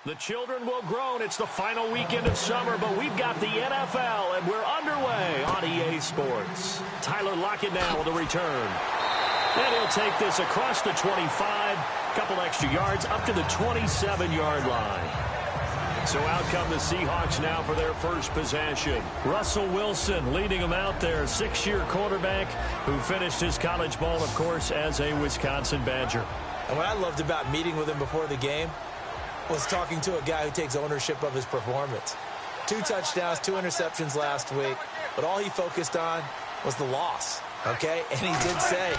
The children will groan. It's the final weekend of summer, but we've got the NFL, and we're underway on EA Sports. Tyler Lockett now with a return. And he'll take this across the 25, couple extra yards, up to the 27-yard line. So out come the Seahawks now for their first possession. Russell Wilson leading them out there, 6-year quarterback who finished his college ball, of course, as a Wisconsin Badger. And what I loved about meeting with him before the game was talking to a guy who takes ownership of his performance. 2 touchdowns, 2 interceptions last week, but all he focused on was the loss, okay? And he did say,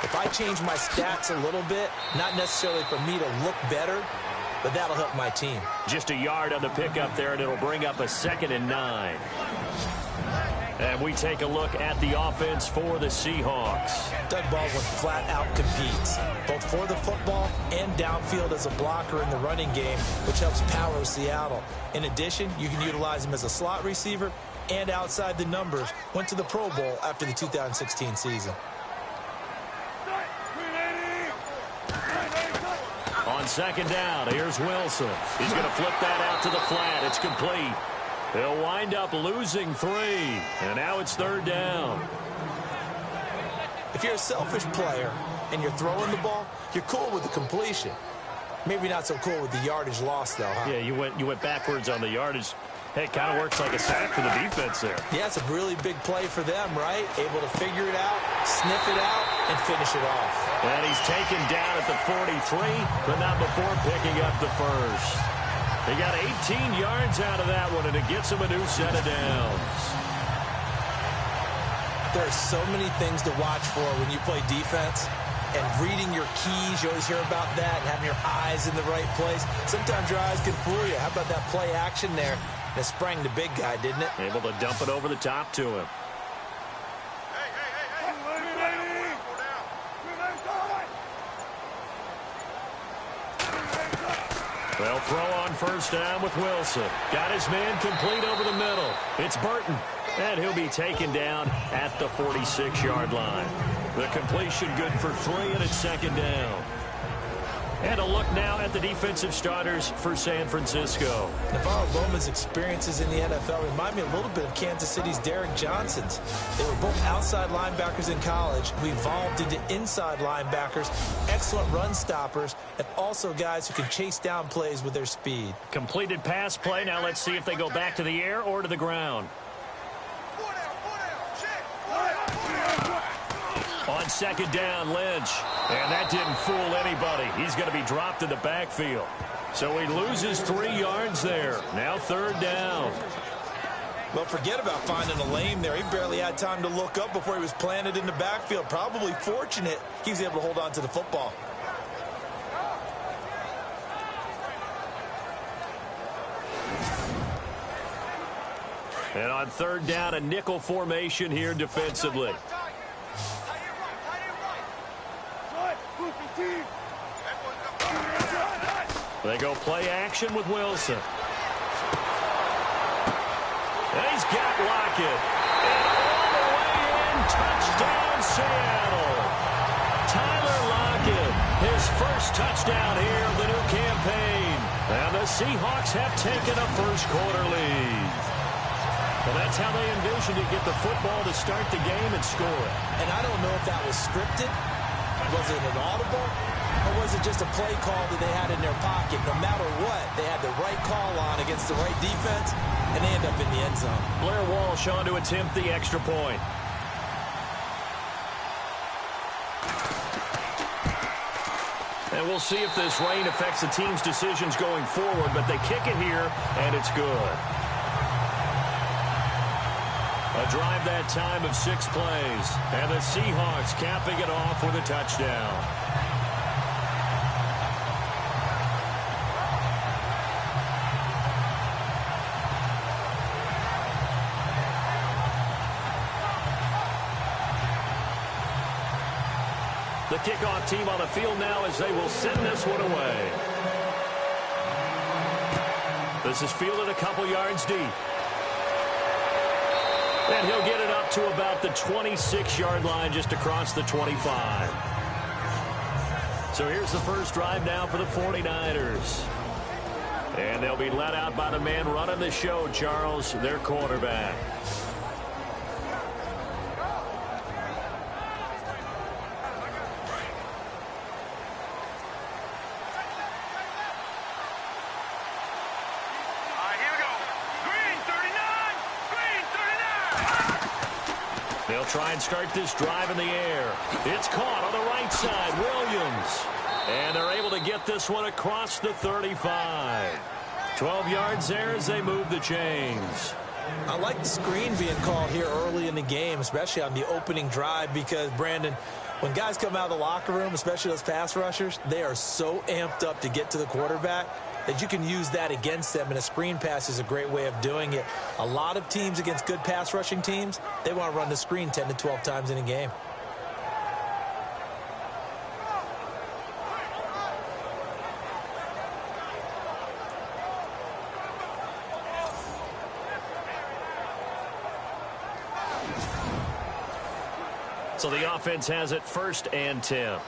if I change my stats a little bit, not necessarily for me to look better, but that'll help my team. Just a yard on the pickup there, and it'll bring up a 2nd and 9. And we take a look at the offense for the Seahawks. Doug Baldwin flat out competes, both for the football and downfield as a blocker in the running game, which helps power Seattle. In addition, you can utilize him as a slot receiver and outside the numbers. Went to the Pro Bowl after the 2016 season. On 2nd down, here's Wilson. He's going to flip that out to the flat. It's complete. They'll wind up losing 3, and now it's 3rd down. If you're a selfish player and you're throwing the ball, you're cool with the completion. Maybe not so cool with the yardage loss, though, huh? Yeah, you went backwards on the yardage. Hey, it kind of works like a sack for the defense there. Yeah, it's a really big play for them, right? Able to figure it out, sniff it out, and finish it off. And he's taken down at the 43, but not before picking up the first. They got 18 yards out of that one, and it gets them a new set of downs. There are so many things to watch for when you play defense. And reading your keys, you always hear about that, and having your eyes in the right place. Sometimes your eyes can fool you. How about that play action there? That sprang the big guy, didn't it? Able to dump it over the top to him. They'll throw on 1st down with Wilson. Got his man complete over the middle. It's Burton. And he'll be taken down at the 46-yard line. The completion good for 3, and it's 2nd down. And a look now at the defensive starters for San Francisco. Navarro Bowman's experiences in the NFL remind me a little bit of Kansas City's Derrick Johnson's. They were both outside linebackers in college who evolved into inside linebackers, excellent run stoppers, and also guys who can chase down plays with their speed. Completed pass play. Now let's see if they go back to the air or to the ground. On 2nd down, Lynch. And that didn't fool anybody. He's going to be dropped in the backfield. So he loses 3 yards there. Now 3rd down. Well, forget about finding a lane there. He barely had time to look up before he was planted in the backfield. Probably fortunate he was able to hold on to the football. And on 3rd down, a nickel formation here defensively. They go play action with Wilson. And he's got Lockett. And all the way in, touchdown Seattle. Tyler Lockett, his first touchdown here of the new campaign. And the Seahawks have taken a first-quarter lead. Well, that's how they envisioned to get the football to start the game and score it. And I don't know if that was scripted. Was it an audible? Or was it just a play call that they had in their pocket? No matter what, they had the right call on against the right defense, and they end up in the end zone. Blair Walsh on to attempt the extra point. And we'll see if this rain affects the team's decisions going forward, but they kick it here, and it's good. A drive that time of 6 plays, and the Seahawks capping it off with a touchdown. The kickoff team on the field now as they will send this one away. This is fielded a couple yards deep. And he'll get it up to about the 26-yard line, just across the 25. So here's the first drive now for the 49ers. And they'll be let out by the man running the show, Charles, their quarterback. They'll try and start this drive in the air. It's caught on the right side, Williams. And they're able to get this one across the 35. 12 yards there as they move the chains. I like the screen being called here early in the game, especially on the opening drive, because, Brandon, when guys come out of the locker room, especially those pass rushers, they are so amped up to get to the quarterback that you can use that against them, and a screen pass is a great way of doing it. A lot of teams against good pass rushing teams, they want to run the screen 10 to 12 times in a game. So the offense has it 1st and 10.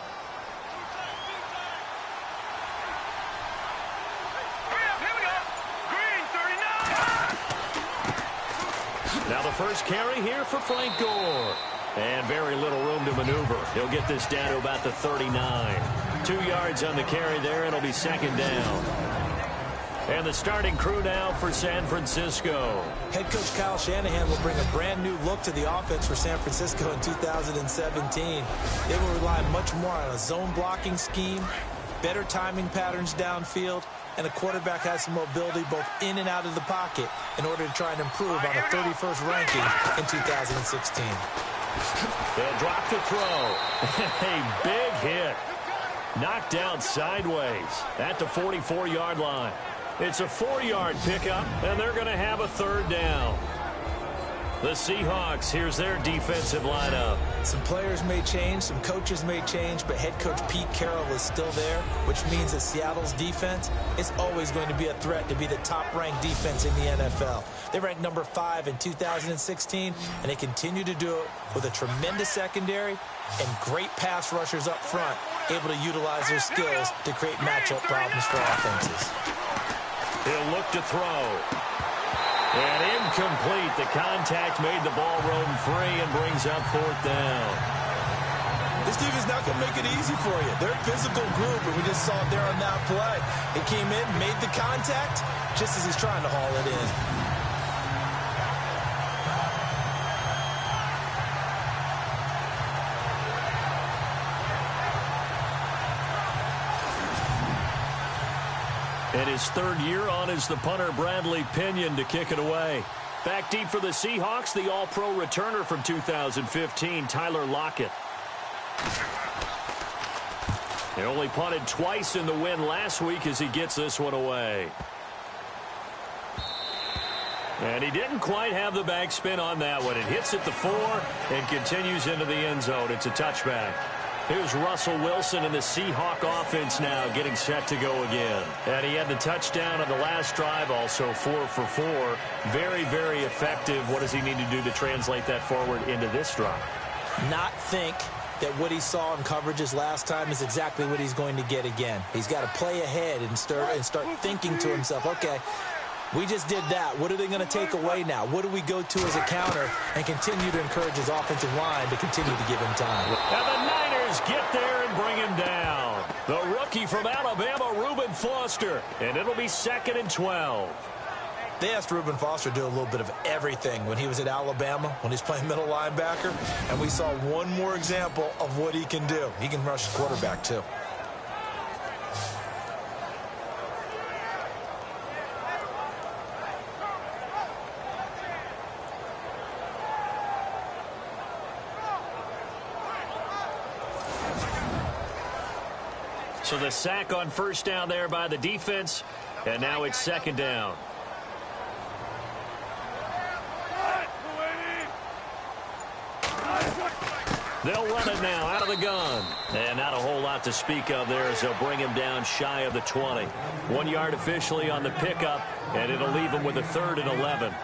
Now the first carry here for Frank Gore. And very little room to maneuver. He'll get this down to about the 39. 2 yards on the carry there. It'll be 2nd down. And the starting crew now for San Francisco. Head coach Kyle Shanahan will bring a brand new look to the offense for San Francisco in 2017. They will rely much more on a zone blocking scheme, better timing patterns downfield, and the quarterback has some mobility both in and out of the pocket in order to try and improve on a 31st ranking in 2016. They'll drop to throw. A big hit. Knocked down sideways at the 44-yard line. It's a 4-yard pickup, and they're going to have a 3rd down. The Seahawks, here's their defensive lineup. Some players may change, some coaches may change, but head coach Pete Carroll is still there, which means that Seattle's defense is always going to be a threat to be the top-ranked defense in the NFL. They ranked number 5 in 2016, and they continue to do it with a tremendous secondary and great pass rushers up front, able to utilize their skills to create matchup problems for offenses. He'll look to throw. And incomplete. The contact made the ball roam free and brings up 4th down. This team is not going to make it easy for you. They're a physical group, and we just saw it there on that play. He came in, made the contact, just as he's trying to haul it in. And his 3rd year on is the punter Bradley Pinion to kick it away. Back deep for the Seahawks, the All-Pro returner from 2015, Tyler Lockett. He only punted twice in the win last week as he gets this one away. And he didn't quite have the backspin on that one. It hits at the 4 and continues into the end zone. It's a touchback. Here's Russell Wilson in the Seahawk offense now getting set to go again. And he had the touchdown on the last drive, also 4 for 4. Very, very effective. What does he need to do to translate that forward into this drive? Not think that what he saw in coverages last time is exactly what he's going to get again. He's got to play ahead and start thinking to himself, okay, we just did that. What are they going to take away now? What do we go to as a counter? And continue to encourage his offensive line to continue to give him time. And the Niners get there and bring him down. The rookie from Alabama, Reuben Foster. And it'll be 2nd and 12. They asked Reuben Foster to do a little bit of everything when he was at Alabama, when he's playing middle linebacker. And we saw one more example of what he can do. He can rush the quarterback, too. So the sack on 1st down there by the defense, and now it's 2nd down. They'll run it now out of the gun. And not a whole lot to speak of there as they'll bring him down shy of the 20. 1 yard officially on the pickup, and it'll leave him with a 3rd and 11.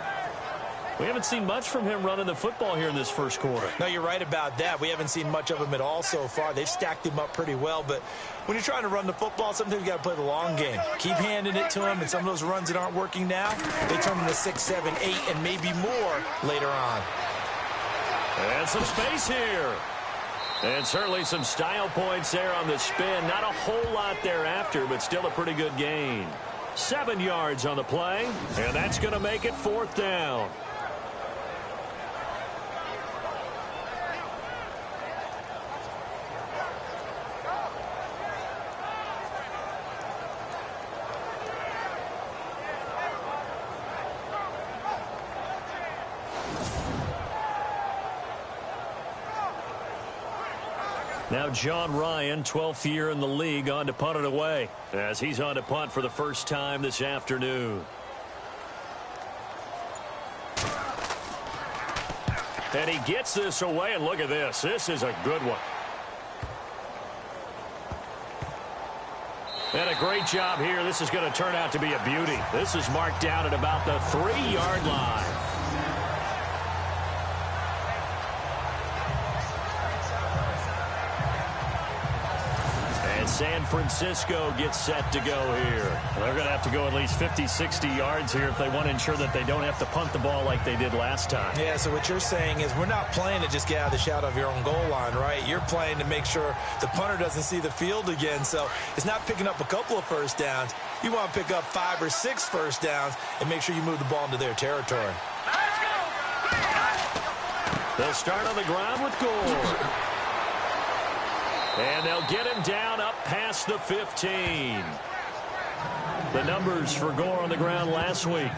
We haven't seen much from him running the football here in this first quarter. No, you're right about that. We haven't seen much of him at all so far. They've stacked him up pretty well, but when you're trying to run the football, sometimes you got to play the long game. Keep handing it to him, and some of those runs that aren't working now, they turn into 6, 7, 8, and maybe more later on. And some space here. And certainly some style points there on the spin. Not a whole lot thereafter, but still a pretty good gain. 7 yards on the play, and that's going to make it 4th down. Now John Ryan, 12th year in the league, on to punt it away as he's on to punt for the first time this afternoon. And he gets this away, and look at this. This is a good one. And a great job here. This is going to turn out to be a beauty. This is marked down at about the 3-yard line. San Francisco gets set to go here. They're going to have to go at least 50, 60 yards here if they want to ensure that they don't have to punt the ball like they did last time. Yeah, so what you're saying is we're not playing to just get out of the shadow of your own goal line, right? You're playing to make sure the punter doesn't see the field again. So it's not picking up a couple of first downs. You want to pick up 5 or 6 first downs and make sure you move the ball into their territory. They'll start on the ground with Gore. And they'll get him down up past the 15. The numbers for Gore on the ground last week.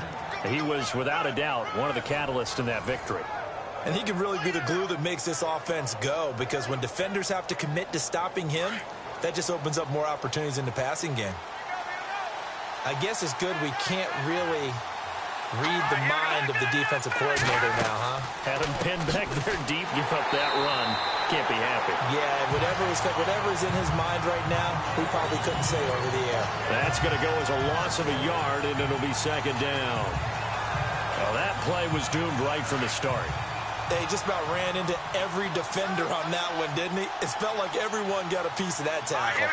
He was, without a doubt, one of the catalysts in that victory. And he can really be the glue that makes this offense go, because when defenders have to commit to stopping him, that just opens up more opportunities in the passing game. I guess it's good we can't really read the mind of the defensive coordinator now, huh? Had him pinned back there deep, give up that run. Can't be happy. Yeah, whatever's in his mind right now, we probably couldn't say over the air. That's going to go as a loss of a yard, and it'll be 2nd down. Well, that play was doomed right from the start. They just about ran into every defender on that one, didn't he? It felt like everyone got a piece of that tackle.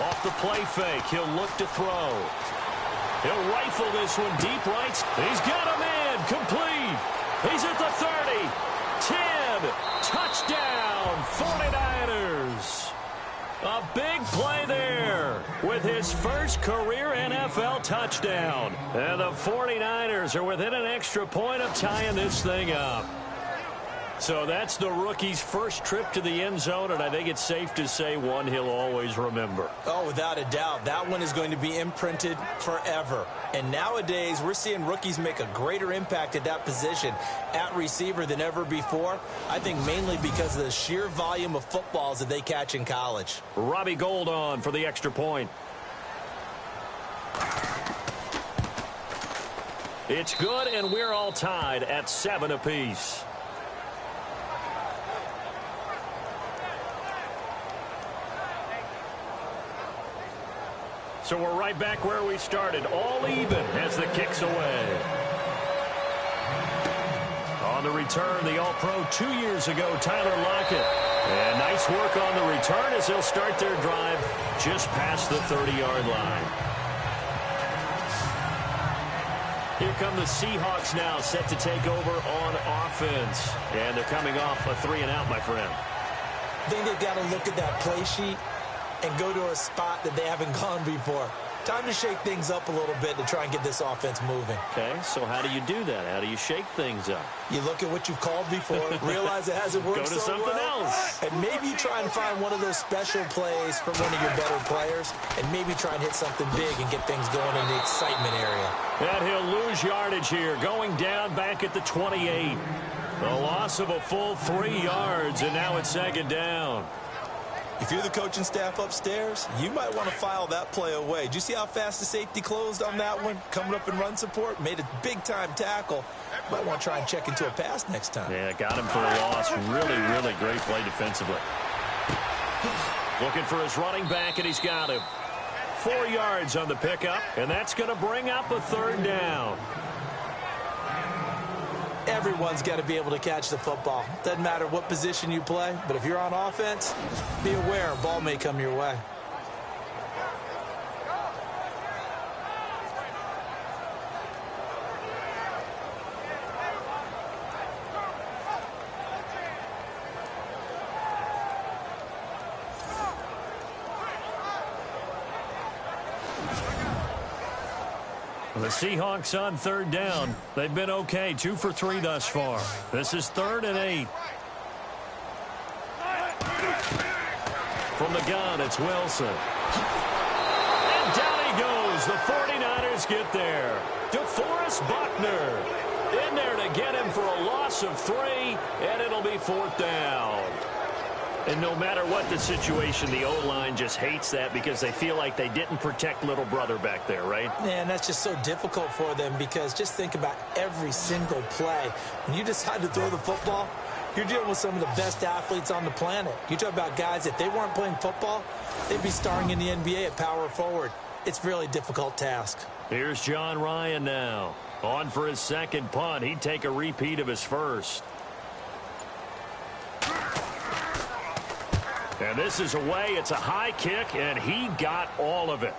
Off the play fake, he'll look to throw. He'll rifle this one deep right. He's got a man, complete. He's at the 30, 10, touchdown, 49ers. A big play there with his first career NFL touchdown. And the 49ers are within an extra point of tying this thing up. So that's the rookie's first trip to the end zone, and I think it's safe to say one he'll always remember. Oh, without a doubt. That one is going to be imprinted forever. And nowadays, we're seeing rookies make a greater impact at that position at receiver than ever before. I think mainly because of the sheer volume of footballs that they catch in college. Robbie Gould on for the extra point. It's good, and we're all tied at 7 apiece. So we're right back where we started, all even as the kick's away. On the return, the All-Pro 2 years ago, Tyler Lockett. And nice work on the return as they'll start their drive just past the 30-yard line. Here come the Seahawks now, set to take over on offense. And they're coming off a 3-and-out, my friend. I think they've got to look at that play sheet and go to a spot that they haven't gone before. Time to shake things up a little bit to try and get this offense moving. Okay, so how do you do that? How do you shake things up? You look at what you've called before, realize it hasn't worked Go to so something well, else. and maybe you try and find one of those special plays from one of your better players, and maybe try and hit something big and get things going in the excitement area. And he'll lose yardage here, going down back at the 28. A loss of a full 3 yards, and now it's 2nd down. If you're the coaching staff upstairs, you might want to file that play away. Did you see how fast the safety closed on that one? Coming up in run support, made a big-time tackle. Might want to try and check into a pass next time. Yeah, got him for a loss. Really, really great play defensively. Looking for his running back, and he's got him. 4 yards on the pickup, and that's going to bring up a 3rd down. Everyone's got to be able to catch the football. Doesn't matter what position you play, but if you're on offense, be aware a ball may come your way. The Seahawks on 3rd down. They've been okay, 2 for 3 thus far. This is 3rd and 8. From the gun, it's Wilson. And down he goes. The 49ers get there. DeForest Buckner in there to get him for a loss of 3, and it'll be 4th down. And no matter what the situation, the O-line just hates that because they feel like they didn't protect little brother back there, right? Man, that's just so difficult for them because just think about every single play. When you decide to throw the football, you're dealing with some of the best athletes on the planet. You talk about guys, if they weren't playing football, they'd be starring in the NBA at power forward. It's a really difficult task. Here's John Ryan now. On for his 2nd punt. He'd take a repeat of his 1st. And this is away. It's a high kick, and he got all of it.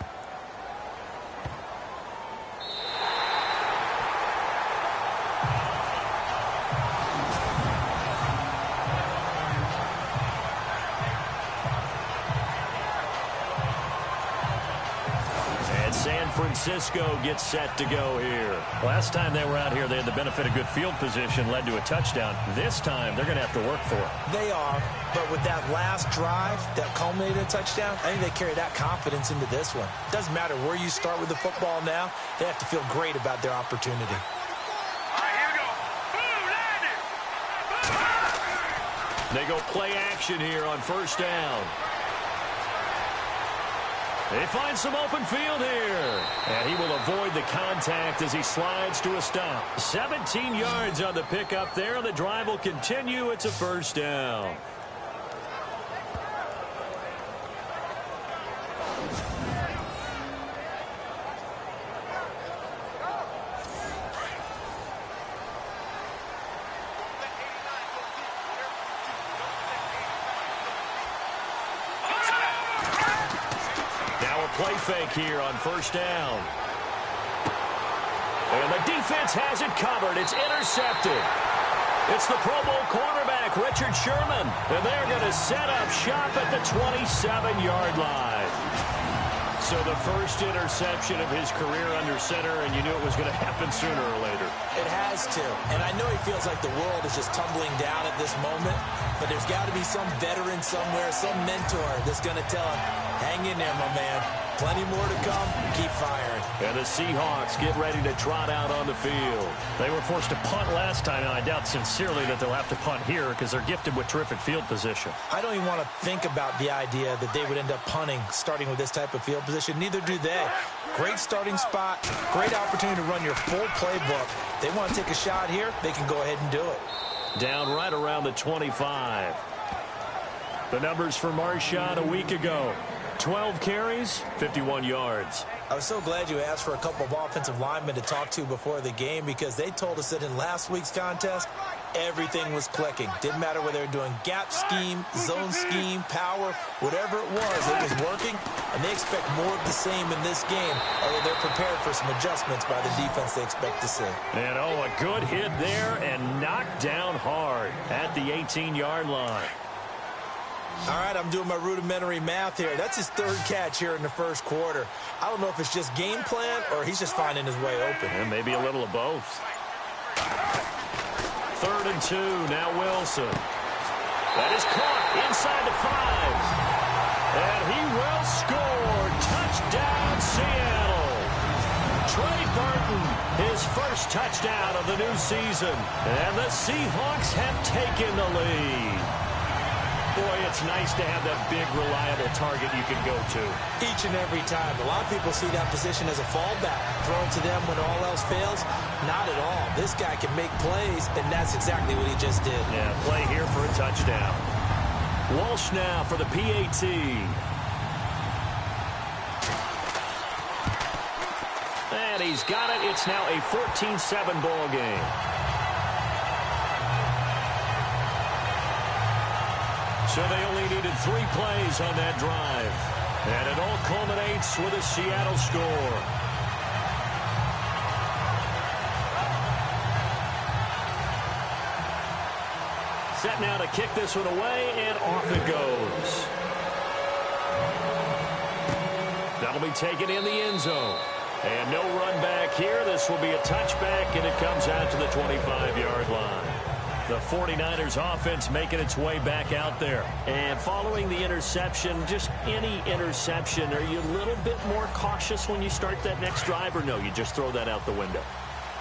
And San Francisco gets set to go here. Last time they were out here, they had the benefit of good field position, led to a touchdown. This time, they're going to have to work for it. They are, but with that last drive that culminated a touchdown, I think they carry that confidence into this one. Doesn't matter where you start with the football now, they have to feel great about their opportunity. They go play action here on 1st down. They find some open field here. And he will avoid the contact as he slides to a stop. 17 yards on the pickup there. The drive will continue. It's a 1st down. Play fake here on 1st down. And the defense has it covered. It's intercepted. It's the Pro Bowl cornerback, Richard Sherman. And they're going to set up shop at the 27-yard line. So the first interception of his career under center, and you knew it was going to happen sooner or later. It has to. And I know he feels like the world is just tumbling down at this moment, but there's got to be some veteran somewhere, some mentor that's going to tell him, hang in there, my man. Plenty more to come. Keep firing. And the Seahawks get ready to trot out on the field. They were forced to punt last time, and I doubt sincerely that they'll have to punt here because they're gifted with terrific field position. I don't even want to think about the idea that they would end up punting starting with this type of field position. Neither do they. Great starting spot. Great opportunity to run your full playbook. They want to take a shot here. They can go ahead and do it. Down right around the 25. The numbers for Marshawn a week ago. 12 carries, 51 yards. I was so glad you asked for a couple of offensive linemen to talk to before the game because they told us that in last week's contest, everything was clicking. Didn't matter whether they were doing gap scheme, zone scheme, power, whatever it was working, and they expect more of the same in this game, although they're prepared for some adjustments by the defense they expect to see. And, a good hit there and knocked down hard at the 18-yard line. All right, I'm doing my rudimentary math here. That's his 3rd catch here in the 1st quarter. I don't know if it's just game plan or he's just finding his way open. And maybe a little of both. 3rd and 2, now Wilson. That is caught inside the 5. And he will score. Touchdown, Seattle. Trey Burton, his first touchdown of the new season. And the Seahawks have taken the lead. Boy, it's nice to have that big, reliable target you can go to. Each and every time. A lot of people see that position as a fallback. Throw it to them when all else fails. Not at all. This guy can make plays, and that's exactly what he just did. Yeah, play here for a touchdown. Walsh now for the PAT. And he's got it. It's now a 14-7 ball game. So they only needed 3 plays on that drive. And it all culminates with a Seattle score. Set now to kick this one away, and off it goes. That'll be taken in the end zone. And no run back here. This will be a touchback, and it comes out to the 25-yard line. The 49ers offense making its way back out there. And following the interception, just any interception, are you a little bit more cautious when you start that next drive, or no, you just throw that out the window?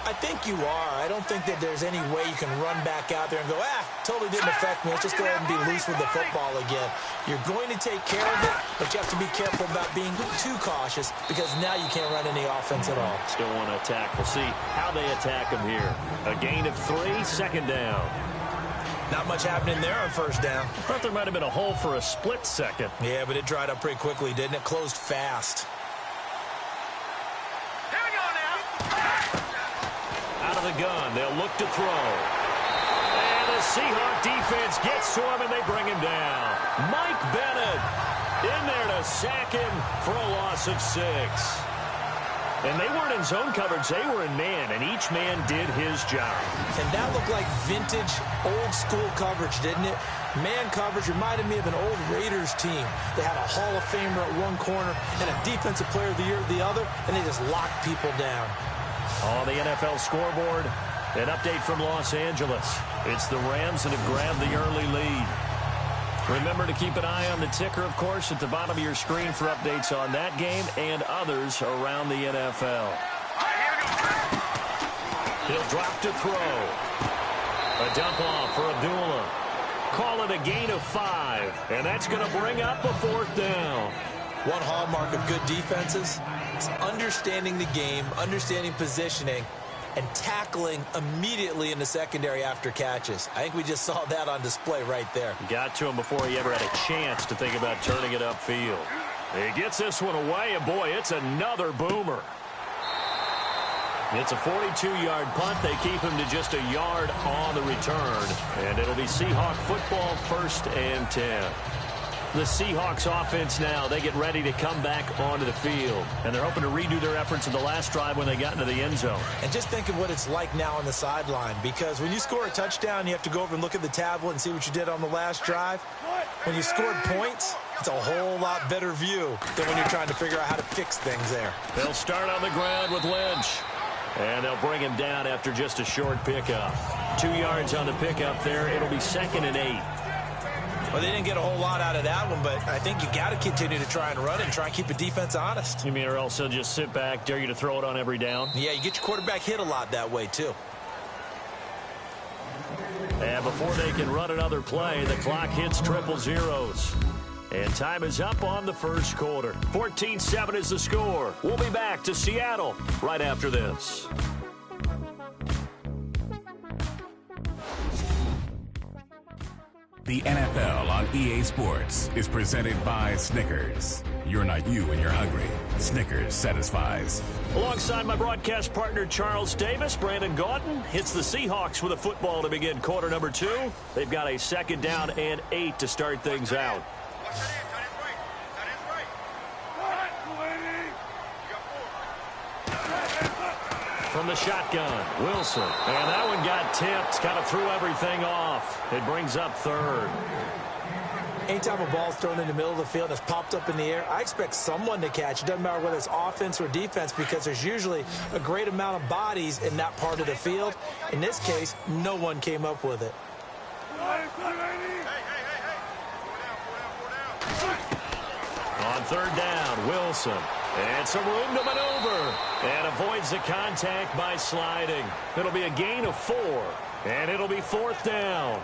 I think you are. I don't think that there's any way you can run back out there and go, totally didn't affect me. Let's just go ahead and be loose with the football again. You're going to take care of it, but you have to be careful about being too cautious because now you can't run any offense at all. Still want to attack. We'll see how they attack them here. A gain of 3, second down. Not much happening there on first down. I thought there might have been a hole for a split second. Yeah, but it dried up pretty quickly, didn't it? Closed fast. Out of the gun, they'll look to throw. And the Seahawks defense gets to him, and they bring him down. Mike Bennett in there to sack him for a loss of 6. And they weren't in zone coverage. They were in man, and each man did his job. And that looked like vintage, old-school coverage, didn't it? Man coverage reminded me of an old Raiders team. They had a Hall of Famer at one corner and a Defensive Player of the Year at the other, and they just locked people down. On the NFL scoreboard, an update from Los Angeles. It's the Rams that have grabbed the early lead. Remember to keep an eye on the ticker, of course, at the bottom of your screen for updates on that game and others around the NFL. He'll drop to throw. A dump off for Abdullah. Call it a gain of 5, and that's going to bring up a 4th down. One hallmark of good defenses is understanding the game, understanding positioning, and tackling immediately in the secondary after catches. I think we just saw that on display right there. Got to him before he ever had a chance to think about turning it upfield. He gets this one away, and boy, it's another boomer. It's a 42-yard punt. They keep him to just a yard on the return, and it'll be Seahawk football, 1st and 10. The Seahawks offense now, they get ready to come back onto the field. And they're hoping to redo their efforts in the last drive when they got into the end zone. And just think of what it's like now on the sideline. Because when you score a touchdown, you have to go over and look at the tablet and see what you did on the last drive. When you scored points, it's a whole lot better view than when you're trying to figure out how to fix things there. They'll start on the ground with Lynch. And they'll bring him down after just a short pickup. 2 yards on the pickup there. It'll be 2nd and 8. Well, they didn't get a whole lot out of that one, but I think you got to continue to try and run and try and keep the defense honest. You mean, or else they'll just sit back, dare you to throw it on every down? Yeah, you get your quarterback hit a lot that way, too. And before they can run another play, the clock hits triple zeros. And time is up on the first quarter. 14-7 is the score. We'll be back to Seattle right after this. The NFL on EA Sports is presented by Snickers. You're not you when you're hungry. Snickers satisfies. Alongside my broadcast partner, Charles Davis, Brandon Gaudin hits the Seahawks with a football to begin quarter number 2. They've got a 2nd down and 8 to start things out. From the shotgun, Wilson. And that one got tipped, kind of threw everything off. It brings up 3rd. Anytime a ball's thrown in the middle of the field and it's popped up in the air, I expect someone to catch. It doesn't matter whether it's offense or defense because there's usually a great amount of bodies in that part of the field. In this case, no one came up with it. On 3rd down, Wilson. And some room to maneuver. And avoids the contact by sliding. It'll be a gain of 4. And it'll be 4th down.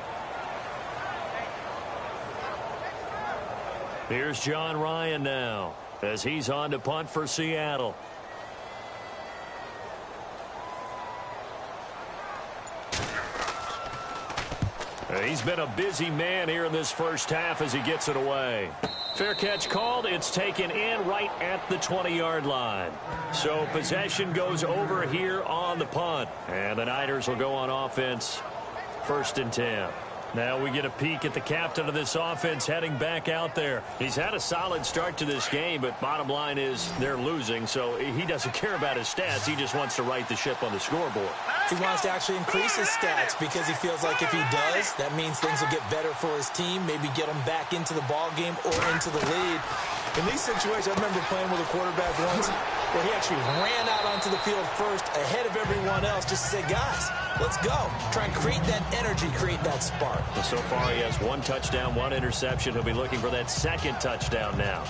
Here's John Ryan now as he's on to punt for Seattle. He's been a busy man here in this first half as he gets it away. Fair catch called. It's taken in right at the 20-yard line. So possession goes over here on the punt. And the Niners will go on offense, 1st and 10. Now we get a peek at the captain of this offense heading back out there. He's had a solid start to this game, but bottom line is they're losing, so he doesn't care about his stats. He just wants to right the ship on the scoreboard. He wants to actually increase his stats because he feels like if he does, that means things will get better for his team, maybe get them back into the ball game or into the lead. In these situations, I remember playing with a quarterback once where he actually ran out onto the field first ahead of everyone else just to say, guys, let's go. Try and create that energy, create that spark. Well, so far he has 1 touchdown, 1 interception. He'll be looking for that 2nd touchdown now.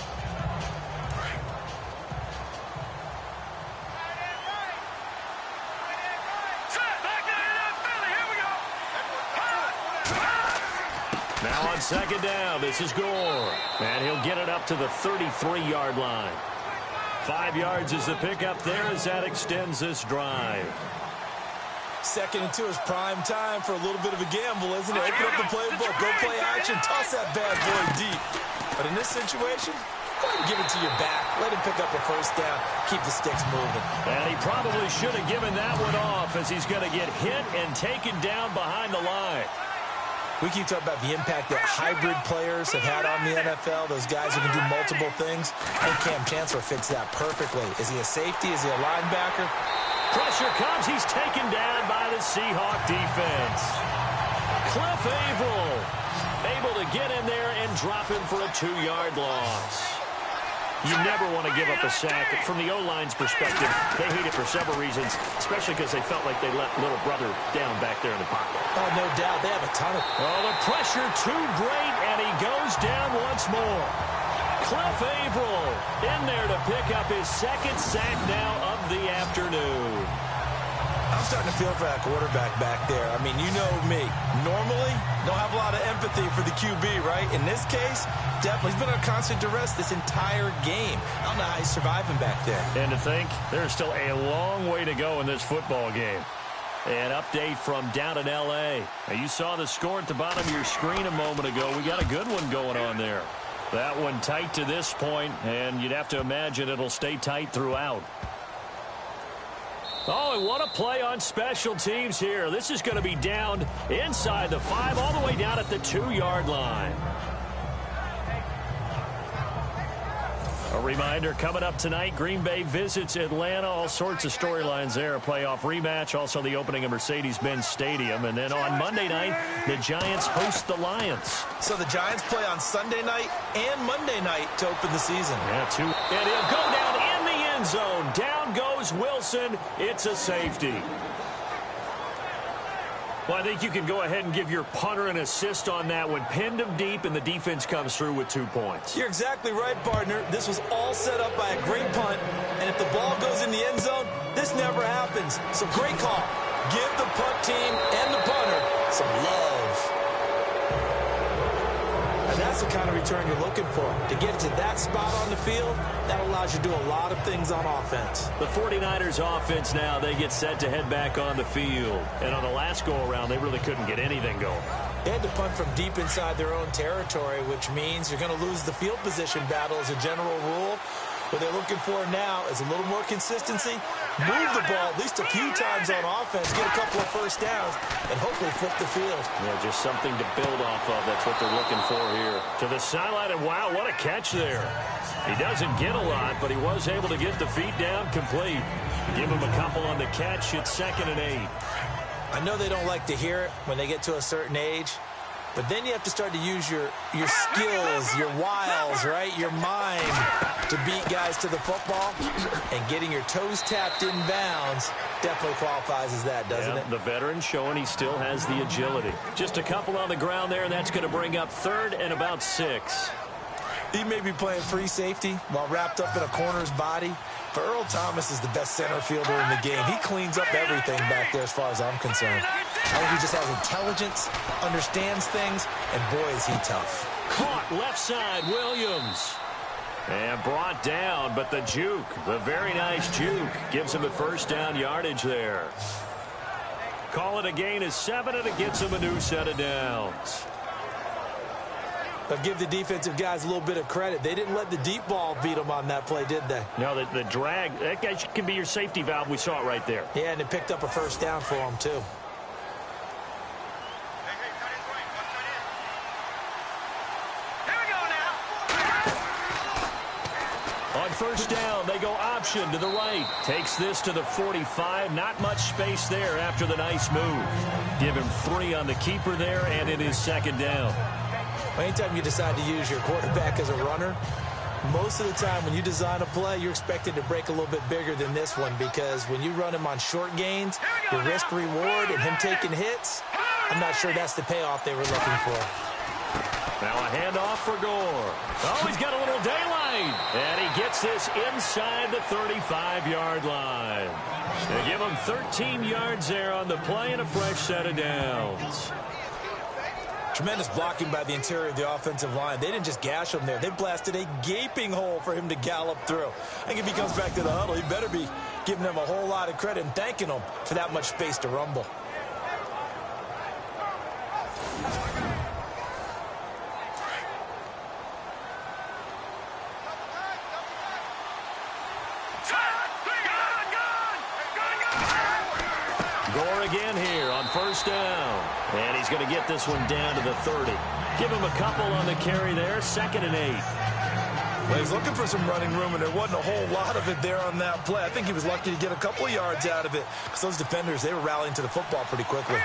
Now on 2nd down, this is Gore. And he'll get it up to the 33-yard line. 5 yards is the pickup there as that extends this drive. 2nd and 2 is prime time for a little bit of a gamble, isn't it? Open up the playbook, go play action, toss that bad boy deep. But in this situation, go ahead and give it to your back. Let him pick up a 1st down, keep the sticks moving. And he probably should have given that one off as he's going to get hit and taken down behind the line. We keep talking about the impact that hybrid players have had on the NFL, those guys who can do multiple things. I think Cam Chancellor fits that perfectly. Is he a safety? Is he a linebacker? Pressure comes. He's taken down by the Seahawk defense. Cliff Averill able to get in there and drop him for a 2-yard loss. You never want to give up a sack. From the O-line's perspective, they hate it for several reasons, especially because they felt like they let little brother down back there in the pocket. Oh, no doubt. They have a ton of... Oh, the pressure too great, and he goes down once more. Cliff Averill in there to pick up his 2nd sack now of the afternoon. I'm starting to feel for that quarterback back there. I mean, you know me. Normally, don't have a lot of empathy for the QB, right? In this case, definitely. He's been under constant duress this entire game. I don't know how he's surviving back there. And to think, there's still a long way to go in this football game. An update from down in L.A. Now, you saw the score at the bottom of your screen a moment ago. We got a good one going on there. That one tight to this point, and you'd have to imagine it'll stay tight throughout. Oh, and what a play on special teams here. This is going to be down inside the 5, all the way down at the 2-yard line. A reminder, coming up tonight, Green Bay visits Atlanta. All sorts of storylines there. A playoff rematch, also the opening of Mercedes-Benz Stadium. And then on Monday night, the Giants host the Lions. So the Giants play on Sunday night and Monday night to open the season. Yeah, 2. And he'll go down in the end zone. Down goes Wilson. It's a safety. Well, I think you can go ahead and give your punter an assist on that one. Pinned him deep, and the defense comes through with 2 points. You're exactly right, partner. This was all set up by a great punt, and if the ball goes in the end zone, this never happens. So great call. Give the punt team and the punter some love. And that's the kind of return you're looking for. To get to that spot on the field, that allows you to do a lot of things on offense. The 49ers offense now, they get set to head back on the field. And on the last go-around, they really couldn't get anything going. They had to punt from deep inside their own territory, which means you're going to lose the field position battle as a general rule. What they're looking for now is a little more consistency, move the ball at least a few times on offense, get a couple of 1st downs, and hopefully flip the field. Yeah, just something to build off of. That's what they're looking for here. To the sideline, and wow, what a catch there. He doesn't get a lot, but he was able to get the feet down complete. Give him a couple on the catch. It's 2nd and 8. I know they don't like to hear it when they get to a certain age, but then you have to start to use your skills, your wiles, right? Your mind to beat guys to the football. And getting your toes tapped in bounds definitely qualifies as that, doesn't it? The veteran showing he still has the agility. Just a couple on the ground there, and that's going to bring up 3rd and about 6. He may be playing free safety while wrapped up in a corner's body, but Earl Thomas is the best center fielder in the game. He cleans up everything back there as far as I'm concerned. I think he just has intelligence, understands things, and boy, is he tough. Caught left side, Williams. And brought down, but the juke, the very nice juke, gives him a 1st down yardage there. Call it a gain of 7, and it gets him a new set of downs. I'll give the defensive guys a little bit of credit. They didn't let the deep ball beat them on that play, did they? No, the drag, that guy can be your safety valve. We saw it right there. Yeah, and it picked up a first down for them, too. On first down, they go option to the right. Takes this to the 45. Not much space there after the nice move. Give him 3 on the keeper there, and it is second down. Anytime you decide to use your quarterback as a runner, most of the time when you design a play, you're expected to break a little bit bigger than this one, because when you run him on short gains, the risk-reward and him taking hits, I'm not sure that's the payoff they were looking for. Now a handoff for Gore. Oh, he's got a little daylight. And he gets this inside the 35-yard line. They give him 13 yards there on the play and a fresh set of downs. Tremendous blocking by the interior of the offensive line. They didn't just gash him there. They blasted a gaping hole for him to gallop through. I think if he comes back to the huddle, he better be giving them a whole lot of credit and thanking them for that much space to rumble. Gore again here on first down. And he's going to get this one down to the 30. Give him a couple on the carry there. 2nd and 8. Well, he's looking for some running room, and there wasn't a whole lot of it there on that play. I think he was lucky to get a couple of yards out of it, because those defenders, they were rallying to the football pretty quickly.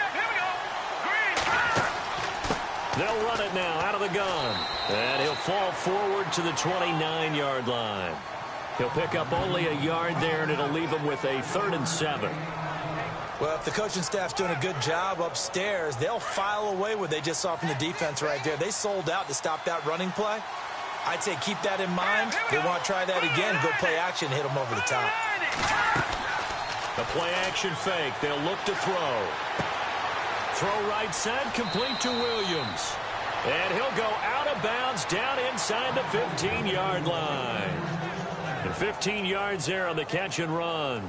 They'll run it now out of the gun. And he'll fall forward to the 29-yard line. He'll pick up only a yard there, and it'll leave him with a 3rd and 7. Well, if the coaching staff's doing a good job upstairs, they'll file away what they just saw from the defense right there. They sold out to stop that running play. I'd say keep that in mind. They want to try that again, go play action, hit them over the top. The play action fake. They'll look to throw. Throw right side, complete to Williams. And he'll go out of bounds down inside the 15-yard line. And 15 yards there on the catch and run.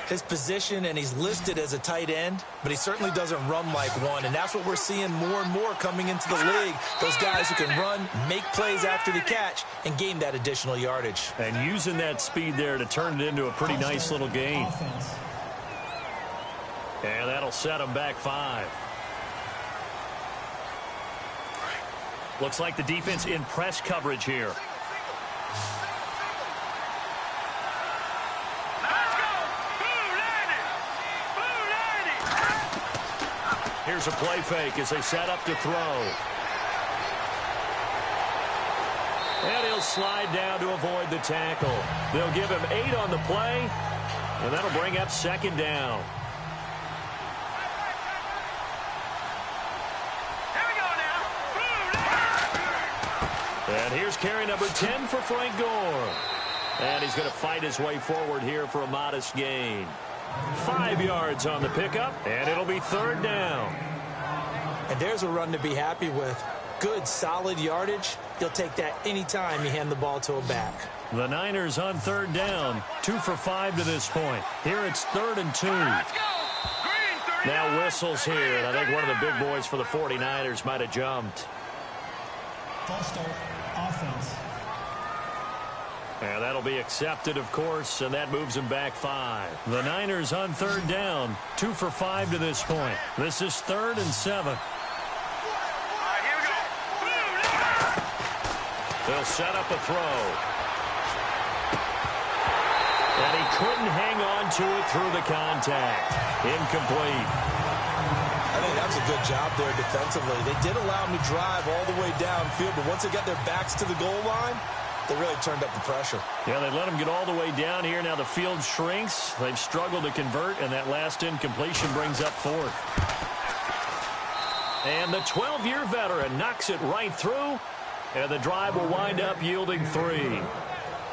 His position, and he's listed as a tight end, but he certainly doesn't run like one, and that's what we're seeing more and more coming into the league. Those guys who can run, make plays after the catch, and gain that additional yardage. And using that speed there to turn it into a pretty nice little gain. And that'll set him back 5. Looks like the defense in press coverage here. Here's a play fake as they set up to throw. And he'll slide down to avoid the tackle. They'll give him 8 on the play, and that'll bring up 2nd down. And here's carry number 10 for Frank Gore. And he's going to fight his way forward here for a modest gain. 5 yards on the pickup, and it'll be 3rd down. And there's a run to be happy with. Good, solid yardage. You'll take that anytime you hand the ball to a back. The Niners on 3rd down. 2 for 5 to this point. Here it's 3rd and 2. Now whistles here, and I think one of the big boys for the 49ers might have jumped. False start, offense. And that'll be accepted, of course, and that moves him back 5. The Niners on 3rd down. 2 for 5 to this point. This is 3rd and 7. They'll set up a throw. And he couldn't hang on to it through the contact. Incomplete. I think that was a good job there defensively. They did allow him to drive all the way downfield, but once they got their backs to the goal line, they really turned up the pressure. Yeah, they let him get all the way down here. Now the field shrinks. They've struggled to convert, and that last incompletion brings up 4th. And the 12-year veteran knocks it right through, and the drive will wind up yielding 3.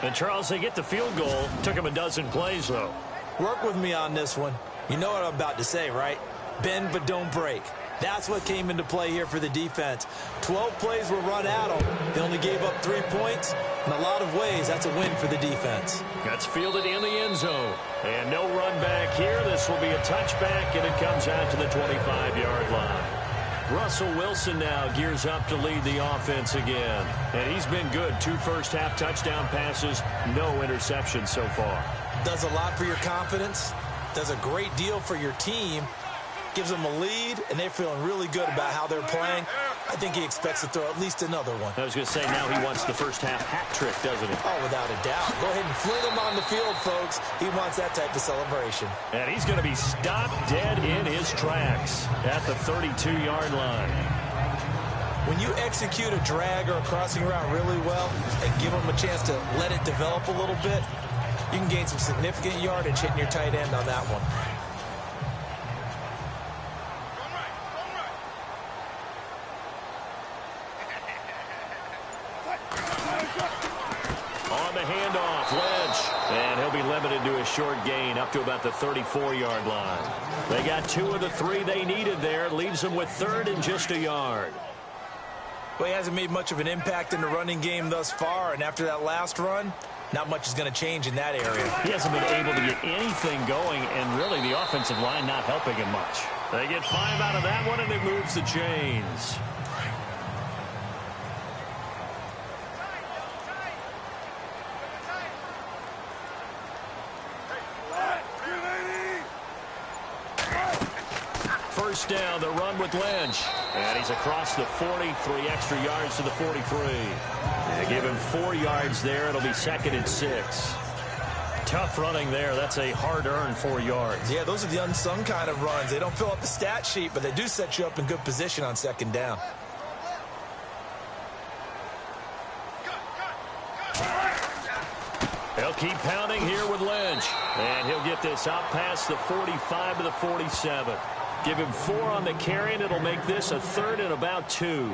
And, Charles, they get the field goal. Took him a dozen plays, though. Work with me on this one. You know what I'm about to say, right? Bend but don't break. That's what came into play here for the defense. 12 plays were run at them. They only gave up 3 points. In a lot of ways, that's a win for the defense. That's fielded in the end zone. And no run back here. This will be a touchback, and it comes out to the 25-yard line. Russell Wilson now gears up to lead the offense again. And he's been good. 2 first-half touchdown passes, no interceptions so far. Does a lot for your confidence. Does a great deal for your team. Gives them a lead, and they're feeling really good about how they're playing. I think he expects to throw at least another one. I was going to say, now he wants the first-half hat trick, doesn't he? Oh, without a doubt. Go ahead and fling him on the field, folks. He wants that type of celebration. And he's going to be stopped dead in his tracks at the 32-yard line. When you execute a drag or a crossing route really well and give them a chance to let it develop a little bit, you can gain some significant yardage hitting your tight end on that one. On the handoff, Lynch. And he'll be limited to a short gain up to about the 34-yard line. They got 2 of the 3 they needed there. Leaves them with 3rd and just a yard. Well, he hasn't made much of an impact in the running game thus far, and after that last run, not much is going to change in that area. He hasn't been able to get anything going, and really the offensive line not helping him much. They get 5 out of that one, and it moves the chains. First down, the run with Lynch. And he's across the 40, 3 extra yards to the 43. They give him 4 yards there. It'll be 2nd and 6. Tough running there. That's a hard-earned 4 yards. Yeah, those are the unsung kind of runs. They don't fill up the stat sheet, but they do set you up in good position on 2nd down. They'll keep pounding here with Lynch. And he'll get this out past the 45 to the 47. Give him 4 on the carry, and it'll make this a 3rd and about 2.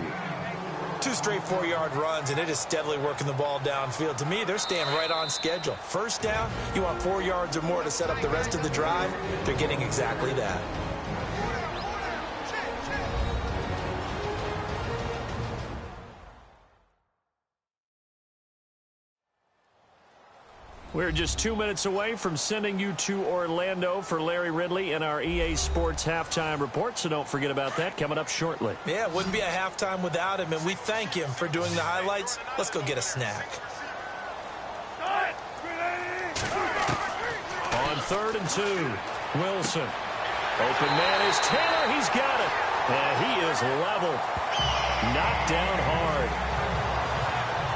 2 straight 4-yard runs, and it is steadily working the ball downfield. To me, they're staying right on schedule. First down, you want 4 yards or more to set up the rest of the drive. They're getting exactly that. We're just 2 minutes away from sending you to Orlando for Larry Ridley and our EA Sports Halftime Report, so don't forget about that coming up shortly. Yeah, it wouldn't be a halftime without him, and we thank him for doing the highlights. Let's go get a snack. On 3rd and 2, Wilson. Open man is Taylor. He's got it. And he is leveled. Knocked down hard.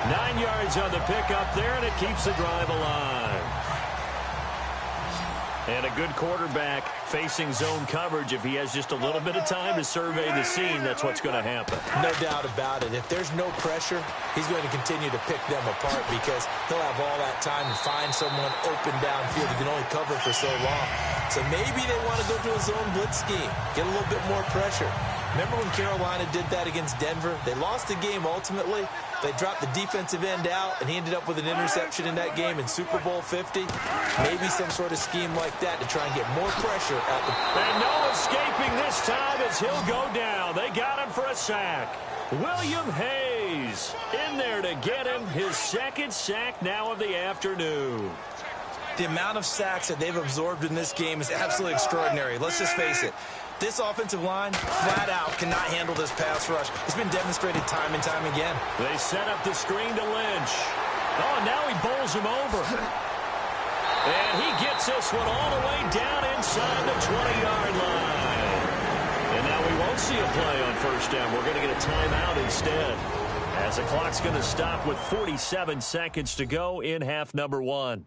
9 yards on the pickup there, and it keeps the drive alive. And a good quarterback facing zone coverage. If he has just a little bit of time to survey the scene, that's what's going to happen. No doubt about it. If there's no pressure, he's going to continue to pick them apart because he'll have all that time to find someone open downfield. He can only cover for so long. So maybe they want to go to a zone blitz scheme, get a little bit more pressure. Remember when Carolina did that against Denver? They lost the game ultimately. They dropped the defensive end out, and he ended up with an interception in that game in Super Bowl 50. Maybe some sort of scheme like that to try and get more pressure at the... And no escaping this time as he'll go down. They got him for a sack. William Hayes in there to get him his 2nd sack now of the afternoon. The amount of sacks that they've absorbed in this game is absolutely extraordinary. Let's just face it. This offensive line, flat out, cannot handle this pass rush. It's been demonstrated time and time again. They set up the screen to Lynch. Oh, now he bowls him over. And he gets this one all the way down inside the 20-yard line. And now we won't see a play on first down. We're going to get a timeout instead, as the clock's going to stop with 47 seconds to go in half number 1.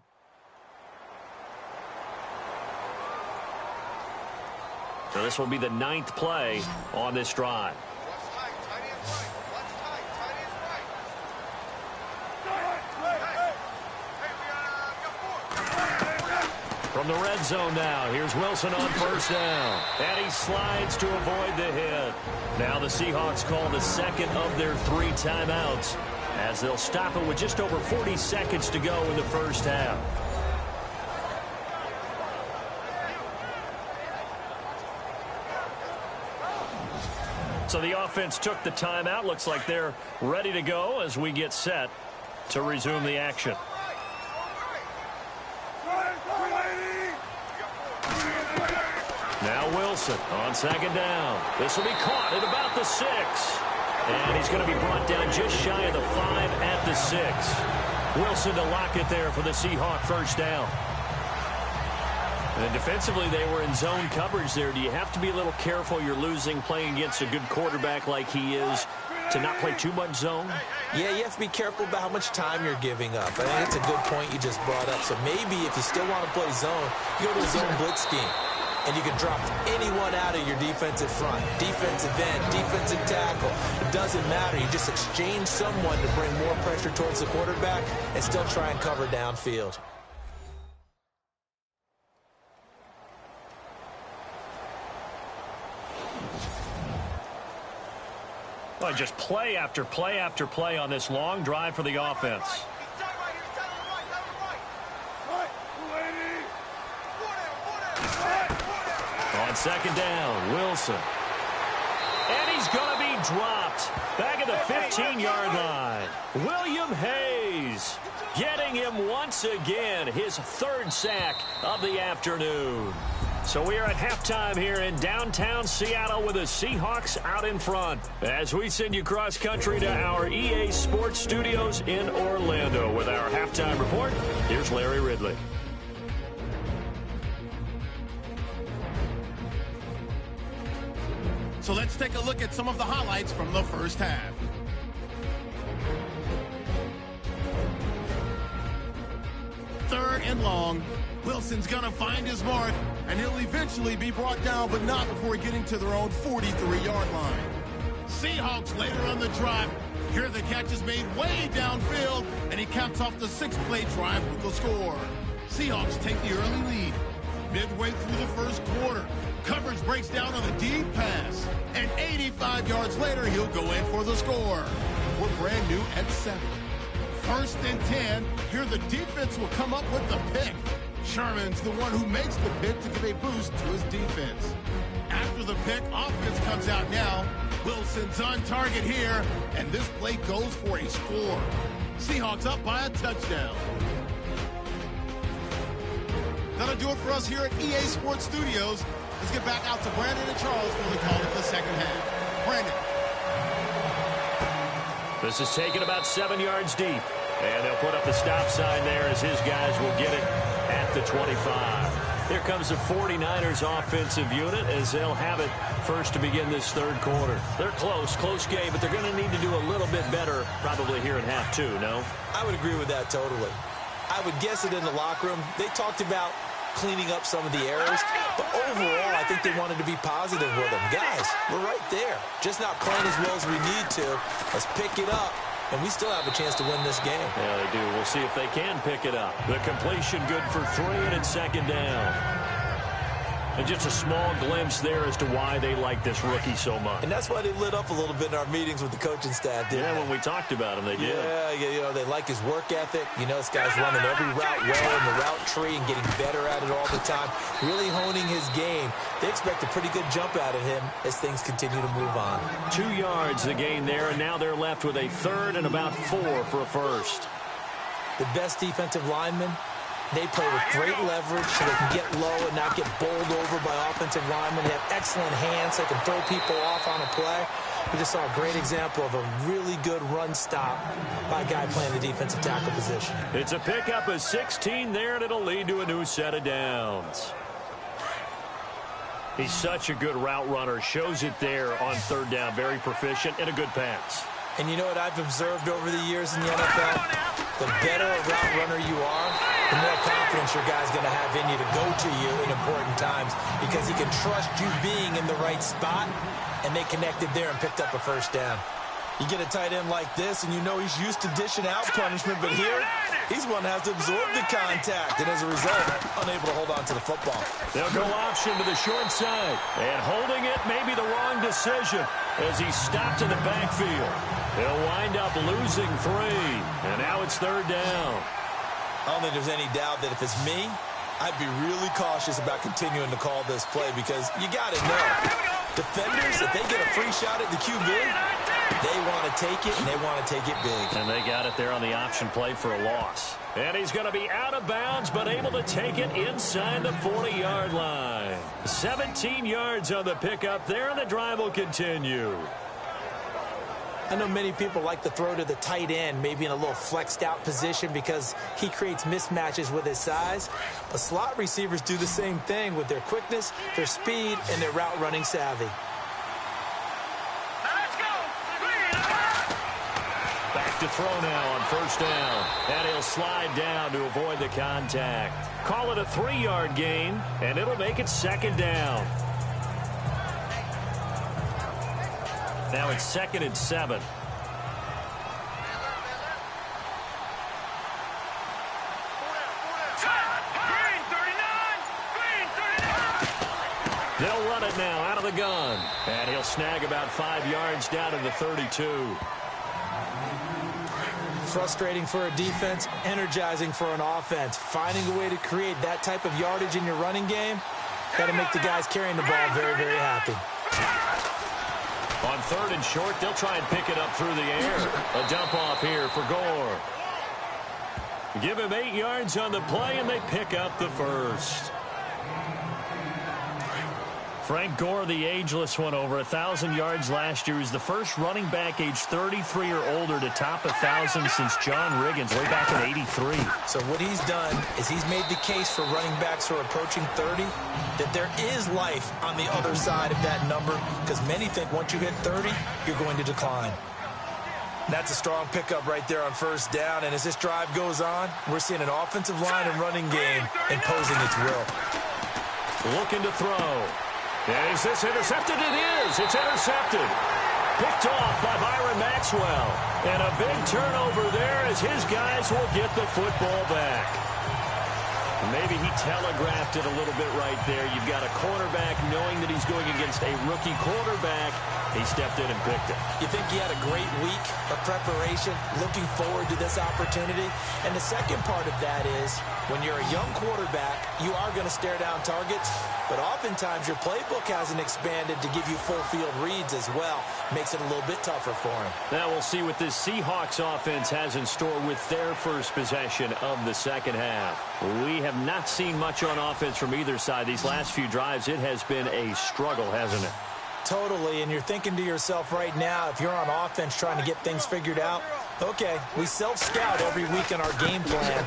So this will be the 9th play on this drive. From the red zone now, here's Wilson on first down. And he slides to avoid the hit. Now the Seahawks call the 2nd of their 3 timeouts, as they'll stop it with just over 40 seconds to go in the first half. So the offense took the timeout. Looks like they're ready to go as we get set to resume the action. Now Wilson on second down. This will be caught at about the 6. And he's going to be brought down just shy of the 5 at the 6. Wilson to lock it there for the Seahawk first down. And defensively, they were in zone coverage there. Do you have to be a little careful? You're losing playing against a good quarterback like he is to not play too much zone? Yeah, you have to be careful about how much time you're giving up. I think it's a good point you just brought up. So maybe if you still want to play zone, you go to a zone blitz scheme. And you can drop anyone out of your defensive front. Defensive end, defensive tackle. It doesn't matter. You just exchange someone to bring more pressure towards the quarterback and still try and cover downfield. Well, just play after play after play on this long drive for the offense. On second down, Wilson. And he's going to be dropped back at the 15-yard line. William Hayes getting him once again, his 3rd sack of the afternoon. So we are at halftime here in downtown Seattle with the Seahawks out in front. As we send you cross-country to our EA Sports Studios in Orlando with our halftime report, here's Larry Ridley. So let's take a look at some of the highlights from the first half. Third and long. Wilson's going to find his mark, and he'll eventually be brought down, but not before getting to their own 43-yard line. Seahawks later on the drive. Here the catch is made way downfield, and he caps off the 6-play drive with the score. Seahawks take the early lead. Midway through the first quarter, coverage breaks down on the deep pass, and 85 yards later, he'll go in for the score. We're brand new at 7. 1st and 10. Here the defense will come up with the pick. Sherman's the one who makes the pick to give a boost to his defense. After the pick, offense comes out now. Wilson's on target here, and this play goes for a score. Seahawks up by a touchdown. That'll do it for us here at EA Sports Studios. Let's get back out to Brandon and Charles for the call of the second half. Brandon. This is taken about 7 yards deep. And they'll put up the stop sign there as his guys will get it at the 25. Here comes the 49ers offensive unit as they'll have it first to begin this third quarter. They're close game, but they're going to need to do a little bit better probably here in half 2, no? I would agree with that totally. I would guess it in the locker room. They talked about cleaning up some of the errors, but overall, I think they wanted to be positive with them. Guys, we're right there. Just not playing as well as we need to. Let's pick it up, and we still have a chance to win this game. Yeah, they do. We'll see if they can pick it up. The completion good for 3, and it's second down. And just a small glimpse there as to why they like this rookie so much. And that's why they lit up a little bit in our meetings with the coaching staff, didn't they? When we talked about him, they did. Yeah, you know, they like his work ethic. You know, this guy's running every route well in the route tree and getting better at it all the time, really honing his game. They expect a pretty good jump out of him as things continue to move on. 2 yards the gain there, and now they're left with a 3rd and about 4 for a first. The best defensive linemen, they play with great leverage so they can get low and not get bowled over by offensive linemen. They have excellent hands. They can throw people off on a play. We just saw a great example of a really good run stop by a guy playing the defensive tackle position. It's a pickup of 16 there, and it'll lead to a new set of downs. He's such a good route runner. Shows it there on 3rd down. Very proficient and a good pass. And you know what I've observed over the years in the NFL? The better a route runner you are, the more confidence your guy's going to have in you to go to you in important times because he can trust you being in the right spot, and they connected there and picked up a first down. You get a tight end like this, and you know he's used to dishing out punishment, but here, he's one that has to absorb the contact, and as a result, unable to hold on to the football. They'll go option to the short side, and holding it may be the wrong decision as he stopped in the backfield. He'll wind up losing 3, and now it's 3rd down. I don't think there's any doubt that if it's me, I'd be really cautious about continuing to call this play because you got to know, defenders, if they get a free shot at the QB, They want to take it, and they want to take it big. And they got it there on the option play for a loss. And he's going to be out of bounds, but able to take it inside the 40-yard line. 17 yards on the pickup there, and the drive will continue. I know many people like to throw to the tight end, maybe in a little flexed out position because he creates mismatches with his size. But slot receivers do the same thing with their quickness, their speed, and their route running savvy. Back to throw now on first down. And he'll slide down to avoid the contact. Call it a 3-yard gain, and it'll make it second down. Now it's 2nd and 7. They'll run it now out of the gun. And he'll snag about 5 yards down to the 32. Frustrating for a defense, energizing for an offense. Finding a way to create that type of yardage in your running game, got to make the guys carrying the ball very, very happy. On 3rd and short, they'll try and pick it up through the air. A dump off here for Gore. Give him 8 yards on the play, and they pick up the first. Frank Gore, the ageless one, over 1,000 yards last year. He's the first running back age 33 or older to top 1,000 since John Riggins way back in '83. So what he's done is he's made the case for running backs who are approaching 30 that there is life on the other side of that number, because many think once you hit 30, you're going to decline. That's a strong pickup right there on first down, and as this drive goes on, we're seeing an offensive line and running game imposing its will. Looking to throw. Is this intercepted? It is. It's intercepted. Picked off by Byron Maxwell. And a big turnover there as his guys will get the football back. Maybe he telegraphed it a little bit right there. You've got a cornerback knowing that he's going against a rookie quarterback. He stepped in and picked it. You think he had a great week of preparation, looking forward to this opportunity? And the second part of that is, when you're a young quarterback, you are going to stare down targets, but oftentimes your playbook hasn't expanded to give you full field reads as well. Makes it a little bit tougher for him. Now we'll see what this Seahawks offense has in store with their first possession of the second half. We have not seen much on offense from either side. These last few drives, it has been a struggle, hasn't it? Totally, and you're thinking to yourself right now, if you're on offense trying to get things figured out, okay, we self-scout every week in our game plan.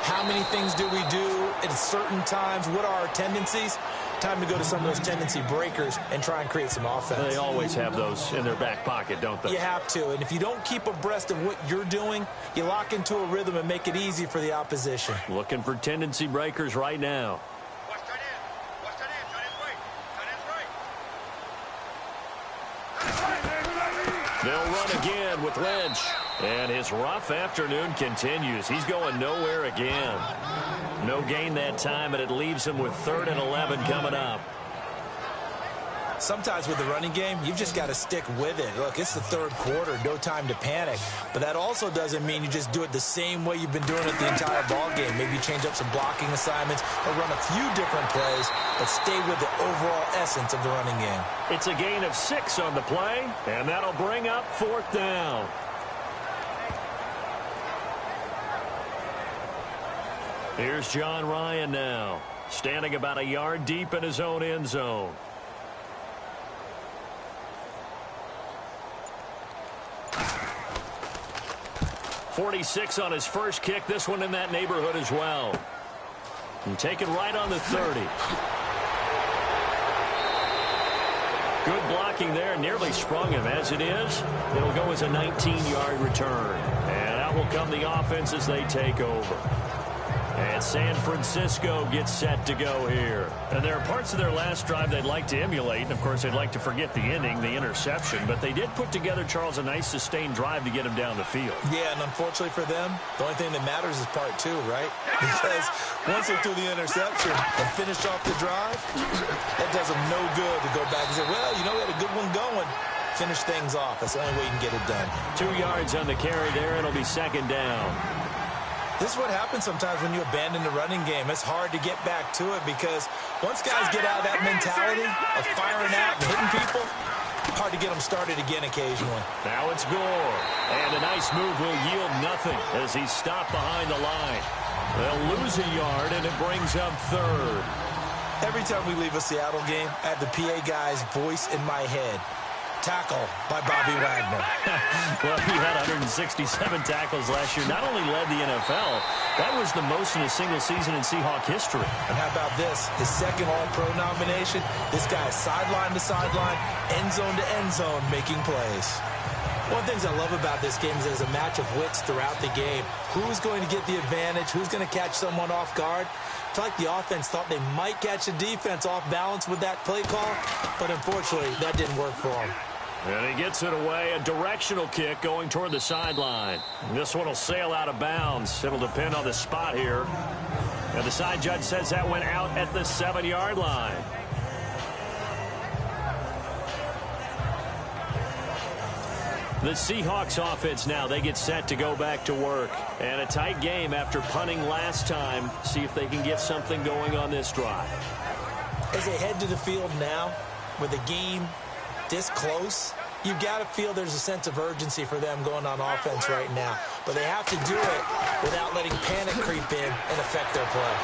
How many things do we do at certain times? What are our tendencies? Time to go to some of those tendency breakers and try and create some offense. They always have those in their back pocket, don't they? You have to, and if you don't keep abreast of what you're doing, you lock into a rhythm and make it easy for the opposition. Looking for tendency breakers right now. They'll run again with Lynch. And his rough afternoon continues. He's going nowhere again. No gain that time, and it leaves him with 3rd and 11 coming up. Sometimes with the running game, you've just got to stick with it. Look, it's the 3rd quarter, no time to panic. But that also doesn't mean you just do it the same way you've been doing it the entire ball game. Maybe you change up some blocking assignments or run a few different plays, but stay with the overall essence of the running game. It's a gain of 6 on the play, and that'll bring up 4th down. Here's John Ryan now, standing about a yard deep in his own end zone. .46 on his first kick. This one in that neighborhood as well. And taken right on the 30. Good blocking there. Nearly sprung him. As it is, it'll go as a 19-yard return. And out will come the offense as they take over. And San Francisco gets set to go here. And there are parts of their last drive they'd like to emulate. And, of course, they'd like to forget the ending, the interception. But they did put together, Charles, a nice sustained drive to get him down the field. Yeah, and unfortunately for them, the only thing that matters is part 2, right? Because once they threw the interception and finished off the drive, that does them no good to go back and say, well, you know, we had a good one going. Finish things off. That's the only way you can get it done. 2 yards on the carry there. It'll be second down. This is what happens sometimes when you abandon the running game. It's hard to get back to it because once guys get out of that mentality of firing out and hitting people, Hard to get them started again occasionally. Now it's Gore. And a nice move will yield nothing as he's stopped behind the line. They'll lose a yard, and it brings up third. Every time we leave a Seattle game, I have the PA guy's voice in my head. Tackle by Bobby Wagner. Well, he had 167 tackles last year. Not only led the NFL, that was the most in a single season in Seahawk history. And how about this? His second All-Pro nomination. This guy is sideline to sideline, end zone to end zone, making plays. One of the things I love about this game is there's a match of wits throughout the game. Who's going to get the advantage? Who's going to catch someone off guard? I feel like the offense thought they might catch the defense off balance with that play call, but unfortunately, that didn't work for them. And he gets it away, a directional kick going toward the sideline. This one will sail out of bounds. It'll depend on the spot here. And the side judge says that went out at the 7-yard line. The Seahawks offense now, they get set to go back to work. And a tight game after punting last time. See if they can get something going on this drive. As they head to the field now, with the game this close, you've got to feel there's a sense of urgency for them going on offense right now. But they have to do it without letting panic creep in and affect their play.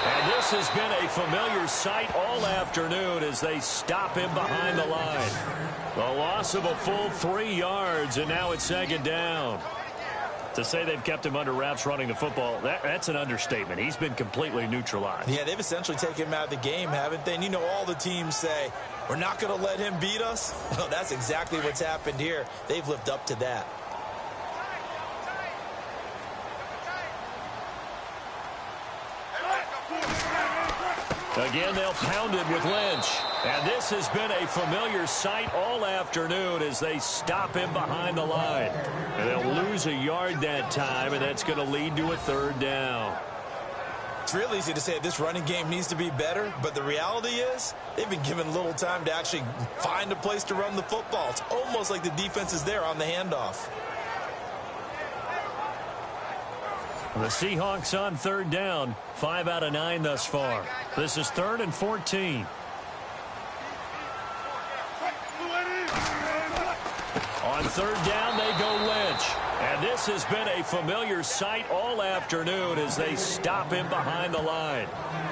And this has been a familiar sight all afternoon as they stop him behind the line. A loss of a full 3 yards, and now it's second down. To say they've kept him under wraps running the football, that's an understatement. He's been completely neutralized. Yeah, they've essentially taken him out of the game, haven't they? And you know, all the teams say, we're not going to let him beat us. Well, that's exactly what's happened here. They've lived up to that. Again, they'll pound it with Lynch. And this has been a familiar sight all afternoon as they stop him behind the line. And they'll lose a yard that time, and that's going to lead to a third down. It's real easy to say this running game needs to be better, but the reality is they've been given little time to actually find a place to run the football. It's almost like the defense is there on the handoff. The Seahawks on third down, 5 out of 9 thus far. This is 3rd and 14. On third down, they go Lynch. And this has been a familiar sight all afternoon as they stop him behind the line.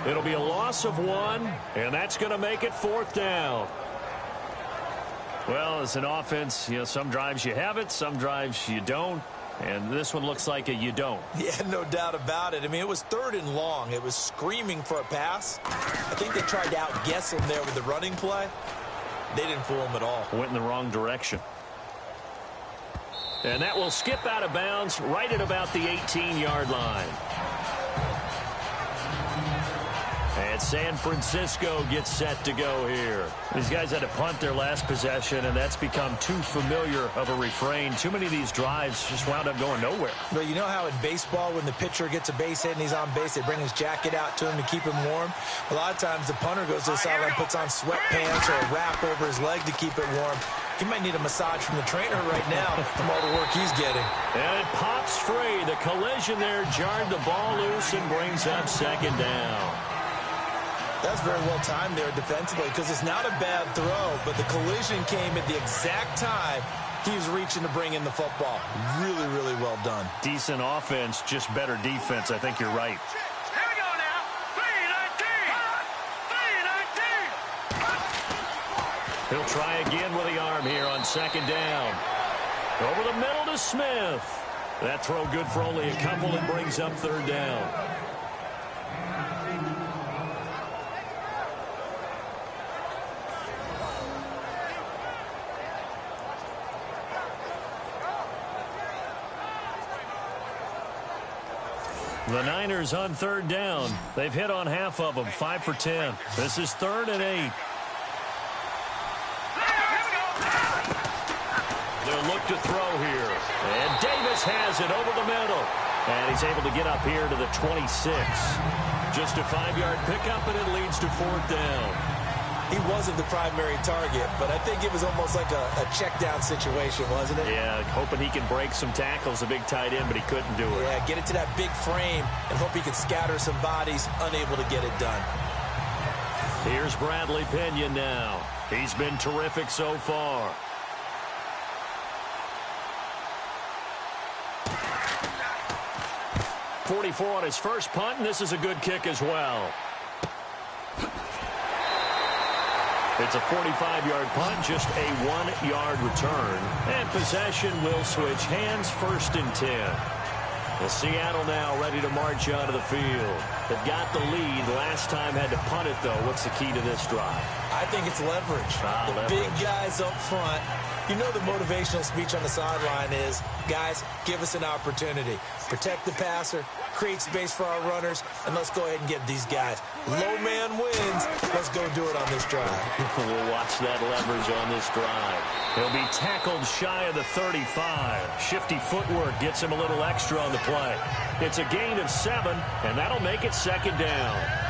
It'll be a loss of 1, and that's going to make it 4th down. Well, as an offense, you know, some drives you have it, some drives you don't. And this one looks like a you don't. Yeah, no doubt about it. I mean, it was 3rd and long. It was screaming for a pass. I think they tried to outguess him there with the running play. They didn't fool him at all. Went in the wrong direction. And that will skip out of bounds right at about the 18-yard line. And San Francisco gets set to go here. These guys had to punt their last possession, and that's become too familiar of a refrain. Too many of these drives just wound up going nowhere. Well, you know how in baseball, when the pitcher gets a base hit and he's on base, they bring his jacket out to him to keep him warm? A lot of times the punter goes to the sideline, puts on sweatpants or a wrap over his leg to keep it warm. He might need a massage from the trainer right now from all the work he's getting. And it pops free. The collision there jarred the ball loose and brings up second down. That's very well timed there defensively because it's not a bad throw, but the collision came at the exact time he was reaching to bring in the football. Really, really well done. Decent offense, just better defense. I think you're right. Here we go now. 3-19. He'll try again with the arm here on second down. Over the middle to Smith. That throw good for only a couple and brings up third down. The Niners on third down. They've hit on half of them, 5 for 10. This is 3rd and 8. They'll look to throw here. And Davis has it over the middle. And he's able to get up here to the 26. Just a 5-yard pickup, and it leads to 4th down. He wasn't the primary target, but I think it was almost like a check down situation, wasn't it? Yeah, hoping he can break some tackles, a big tight end, but he couldn't do it. Yeah, get it to that big frame and hope he can scatter some bodies, unable to get it done. Here's Bradley Pinion now. He's been terrific so far. .44 on his first punt, and this is a good kick as well. It's a 45-yard punt, just a 1-yard return. And possession will switch hands, 1st and 10. Well, Seattle now ready to march onto the field. They've got the lead. Last time had to punt it, though. What's the key to this drive? I think it's leverage. The big guys up front. You know the motivational speech on the sideline is, guys, give us an opportunity. Protect the passer, create space for our runners, and let's go ahead and get these guys. Low man wins. Let's go do it on this drive. We'll watch that leverage on this drive. He'll be tackled shy of the 35. Shifty footwork gets him a little extra on the play. It's a gain of 7, and that'll make it 2nd down.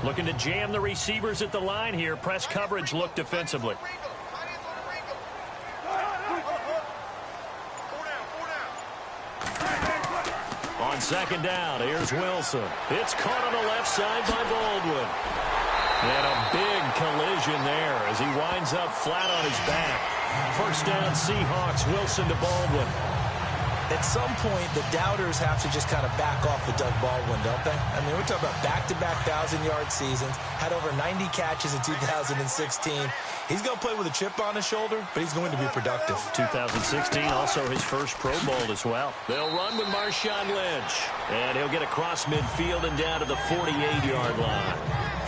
Looking to jam the receivers at the line here. Press coverage look defensively. On 2nd down, here's Wilson. It's caught on the left side by Baldwin. And a big collision there as he winds up flat on his back. 1st down, Seahawks. Wilson to Baldwin. At some point, the doubters have to just kind of back off the Doug Baldwin, don't they? I mean, we're talking about back-to-back 1,000-yard seasons, had over 90 catches in 2016. He's going to play with a chip on his shoulder, but he's going to be productive. 2016, also his first Pro Bowl as well. They'll run with Marshawn Lynch, and he'll get across midfield and down to the 48-yard line.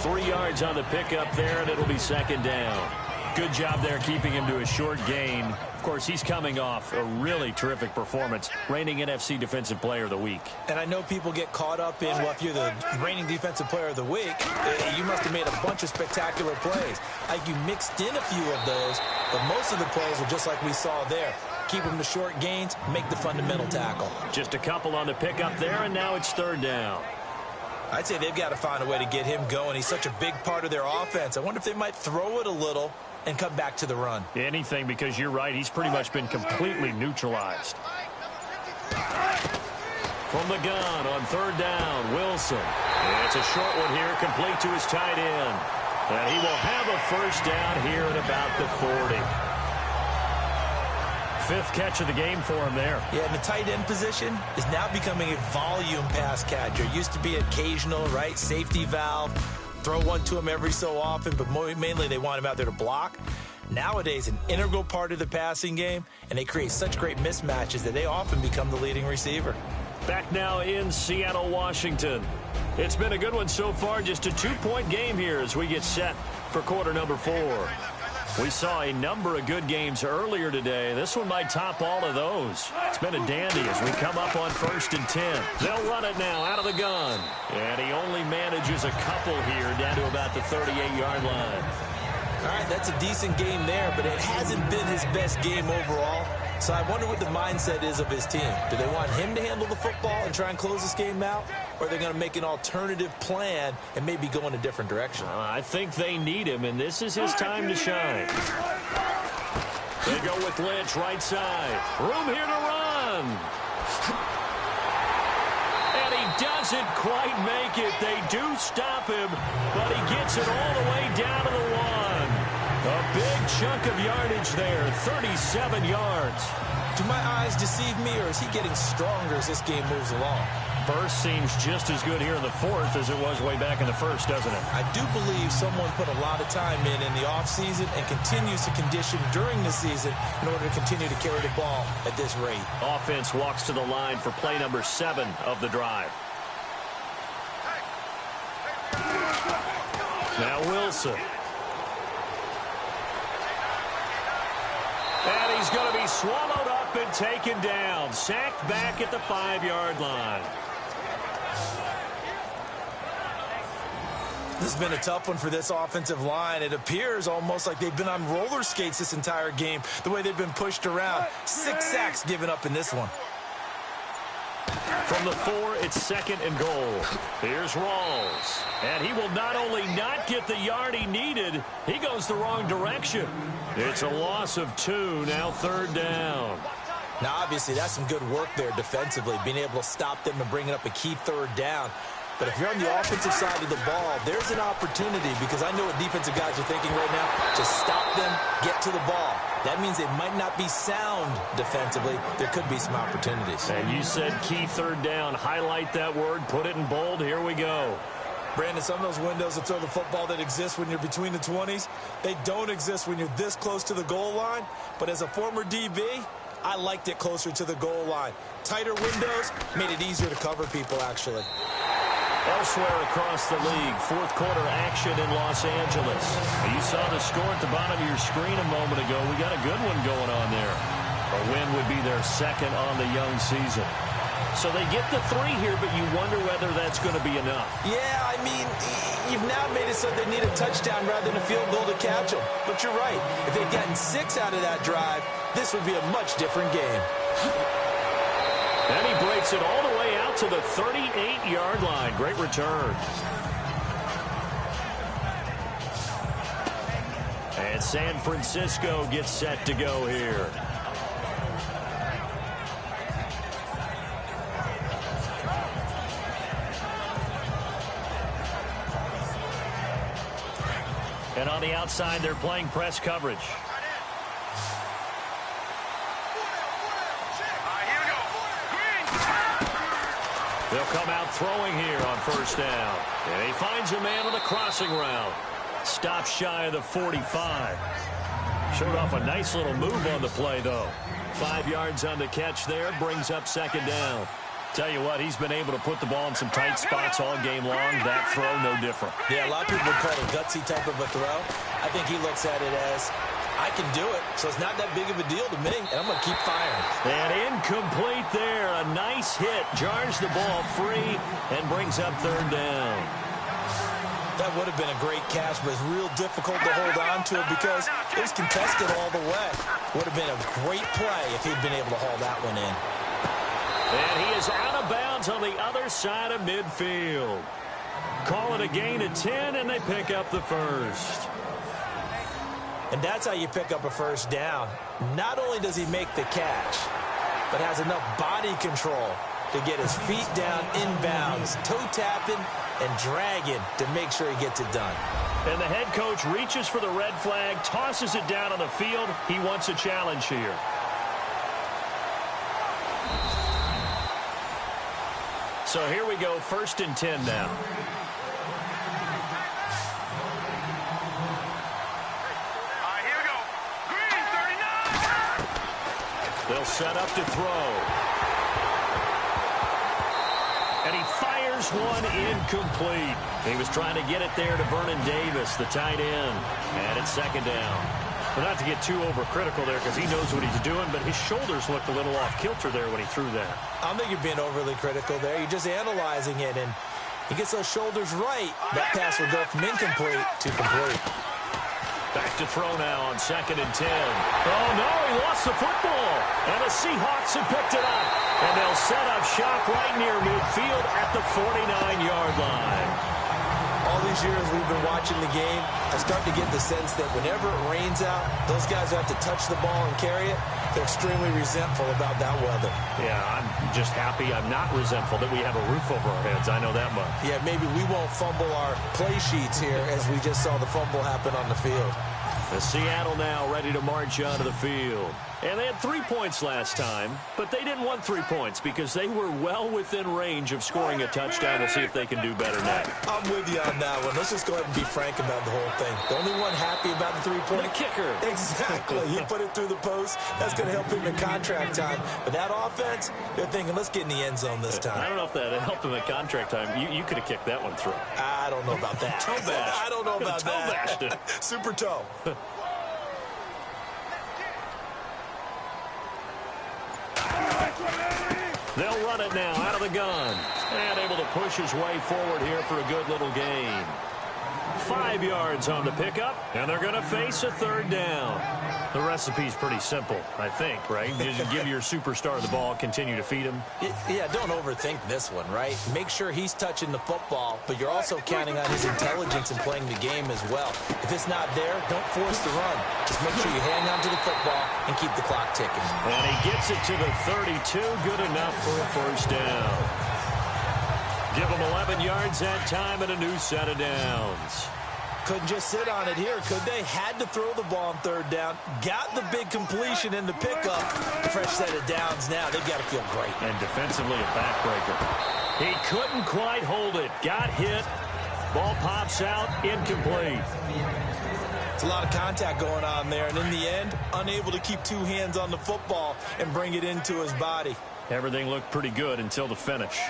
3 yards on the pickup there, and it'll be 2nd down. Good job there keeping him to a short gain. Of course, he's coming off a really terrific performance, reigning NFC Defensive Player of the Week. And I know people get caught up in, well, if you're the reigning Defensive Player of the Week, you must have made a bunch of spectacular plays. Like you mixed in a few of those, but most of the plays are just like we saw there. Keep them to short gains, make the fundamental tackle. Just a couple on the pickup there, and now it's 3rd down. I'd say they've got to find a way to get him going. He's such a big part of their offense. I wonder if they might throw it a little and come back to the run. Anything, because you're right. He's pretty much been completely neutralized. From the gun on 3rd down, Wilson. And it's a short one here, complete to his tight end. And he will have a 1st down here at about the 40. 5th catch of the game for him there. Yeah, and the tight end position is now becoming a volume pass catcher. Used to be occasional, right? Safety valve. Throw one to him every so often, but mainly they want him out there to block. Nowadays, an integral part of the passing game, and they create such great mismatches that they often become the leading receiver. Back now in Seattle, Washington. It's been a good one so far, just a 2-point game here as we get set for quarter number 4. We saw a number of good games earlier today. This one might top all of those. It's been a dandy as we come up on 1st and 10. They'll run it now out of the gun. And he only manages a couple here down to about the 38-yard line. All right, that's a decent game there, but it hasn't been his best game overall. So I wonder what the mindset is of his team. Do they want him to handle the football and try and close this game out? Or are they going to make an alternative plan and maybe go in a different direction? I think they need him, and this is his time to shine. They go with Lynch, right side. Room here to run. And he doesn't quite make it. They do stop him, but he gets it all the way down to the 1. A big chunk of yardage there, 37 yards. Do my eyes deceive me, or is he getting stronger as this game moves along? Burst seems just as good here in the 4th as it was way back in the 1st, doesn't it? I do believe someone put a lot of time in the offseason and continues to condition during the season in order to continue to carry the ball at this rate. Offense walks to the line for play number 7 of the drive. Now Wilson. And he's going to be swallowed up and taken down. Sacked back at the 5-yard line. This has been a tough one for this offensive line. It appears almost like they've been on roller skates this entire game, the way they've been pushed around. 6 sacks given up in this one. From the 4, it's 2nd and goal. Here's Rawls. And he will not only not get the yard he needed, he goes the wrong direction. It's a loss of 2, now 3rd down. Now, obviously, that's some good work there defensively, being able to stop them and bringing up a key 3rd down. But if you're on the offensive side of the ball, there's an opportunity, because I know what defensive guys are thinking right now. Just stop them, get to the ball. That means they might not be sound defensively. There could be some opportunities. And you said key third down. Highlight that word, put it in bold. Here we go. Brandon, some of those windows to throw the football that exist when you're between the 20s, they don't exist when you're this close to the goal line. But as a former DB, I liked it closer to the goal line. Tighter windows made it easier to cover people, actually. Elsewhere across the league, fourth quarter action in Los Angeles. You saw the score at the bottom of your screen a moment ago. We got a good one going on there. A win would be their second on the young season. So they get the 3 here, but you wonder whether that's going to be enough. Yeah, I mean, you've now made it so they need a touchdown rather than a field goal to catch them. But you're right. If they'd gotten 6 out of that drive, this would be a much different game. And he breaks it all the way out to the 38-yard line. Great return. And San Francisco gets set to go here. And on the outside, they're playing press coverage. They'll come out throwing here on first down. And he finds a man on the crossing route. Stops shy of the 45. Showed off a nice little move on the play, though. 5 yards on the catch there. Brings up second down. Tell you what, he's been able to put the ball in some tight spots all game long. That throw, no different. Yeah, a lot of people would call it a gutsy type of a throw. I think he looks at it as, I can do it, so it's not that big of a deal to me, and I'm going to keep firing. And incomplete there. A nice hit. Jars the ball free and brings up third down. That would have been a great catch, but it's real difficult to hold on to it because it was contested all the way. Would have been a great play if he'd been able to haul that one in. And he is out of bounds on the other side of midfield. Call it a gain of 10, and they pick up the first. And that's how you pick up a first down. Not only does he make the catch, but has enough body control to get his feet down inbounds, toe tapping and dragging to make sure he gets it done. And the head coach reaches for the red flag, tosses it down on the field. He wants a challenge here. So here we go, 1st and 10 now. Here we go. Green, 39. They'll set up to throw. And he fires one incomplete. He was trying to get it there to Vernon Davis, the tight end. And it's second down. But not to get too overcritical there because he knows what he's doing, but his shoulders looked a little off kilter there when he threw that. I don't think you're being overly critical there. You're just analyzing it, and he gets those shoulders right. That pass will go from incomplete to complete. Back to throw now on 2nd and 10. Oh, no, he lost the football. And the Seahawks have picked it up. And they'll set up shop right near midfield at the 49-yard line. All these years we've been watching the game, I start to get the sense that whenever it rains out, those guys who have to touch the ball and carry it, they're extremely resentful about that weather. Yeah, I'm just happy I'm not resentful that we have a roof over our heads. I know that much. Yeah, maybe we won't fumble our play sheets here as we just saw the fumble happen on the field. The Seattle now ready to march onto the field. And they had 3 points last time, but they didn't want 3 points because they were well within range of scoring a touchdown. We'll see if they can do better next. I'm with you on that one. Let's just go ahead and be frank about the whole thing. The only one happy about the 3-point. The kicker. Exactly. He put it through the post. That's going to help him in contract time. But that offense, they're thinking, let's get in the end zone this time. I don't know if that helped him at contract time. You could have kicked that one through. I don't know about that. Toe bash. I don't know about toe that. Toe bashed it. Super toe. They'll run it now out of the gun. And able to push his way forward here for a good little gain. 5 yards on the pickup, and they're going to face a third down. The recipe's pretty simple, I think, right? You just give your superstar the ball, continue to feed him. Yeah, don't overthink this one, right? Make sure he's touching the football, but you're also counting on his intelligence in playing the game as well. If it's not there, don't force the run. Just make sure you hang on to the football and keep the clock ticking. And he gets it to the 32. Good enough for a first down. Give them 11 yards that time and a new set of downs. Couldn't just sit on it here, could they? Had to throw the ball on third down. Got the big completion in the pickup. Fresh set of downs now. They've got to feel great. And defensively, a backbreaker. He couldn't quite hold it. Got hit. Ball pops out. Incomplete. It's a lot of contact going on there. And in the end, unable to keep two hands on the football and bring it into his body. Everything looked pretty good until the finish.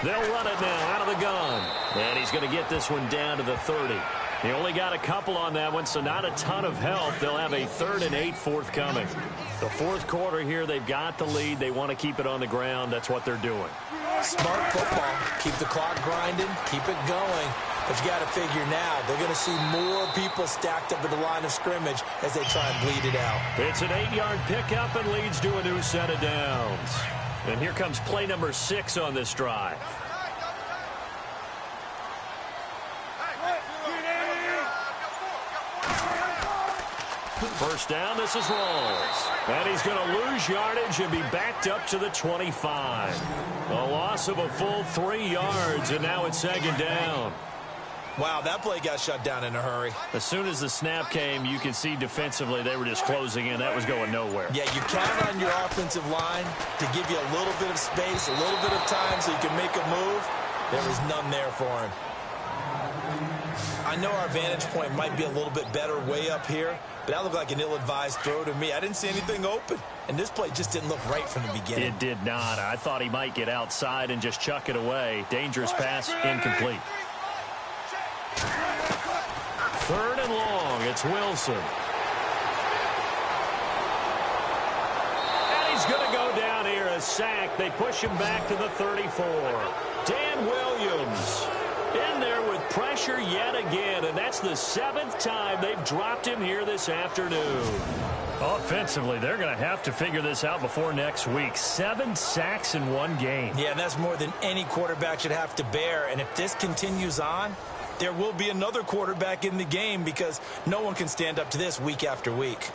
They'll run it now out of the gun. And he's going to get this one down to the 30. He only got a couple on that one, so not a ton of help. They'll have a 3rd and 8 forthcoming. The fourth quarter here, they've got the lead. They want to keep it on the ground. That's what they're doing. Smart football. Keep the clock grinding. Keep it going. But you got to figure now, they're going to see more people stacked up at the line of scrimmage as they try and bleed it out. It's an 8-yard pickup and leads to a new set of downs. And here comes play number 6 on this drive. First down, this is Rawls. And he's going to lose yardage and be backed up to the 25. A loss of a full 3 yards, and now it's 2nd down. Wow, that play got shut down in a hurry. As soon as the snap came, you can see defensively they were just closing in. That was going nowhere. Yeah, you count on your offensive line to give you a little bit of space, a little bit of time so you can make a move. There was none there for him. I know our vantage point might be a little bit better way up here, but that looked like an ill-advised throw to me. I didn't see anything open, and this play just didn't look right from the beginning. It did not. I thought he might get outside and just chuck it away. Dangerous pass, incomplete. 3rd and long. It's Wilson. And he's going to go down here, a sack. They push him back to the 34. Dan Williams in there with pressure yet again, and that's the 7th time they've dropped him here this afternoon. Offensively, they're going to have to figure this out before next week. 7 sacks in one game. Yeah, and that's more than any quarterback should have to bear, and if this continues on, there will be another quarterback in the game because no one can stand up to this week after week.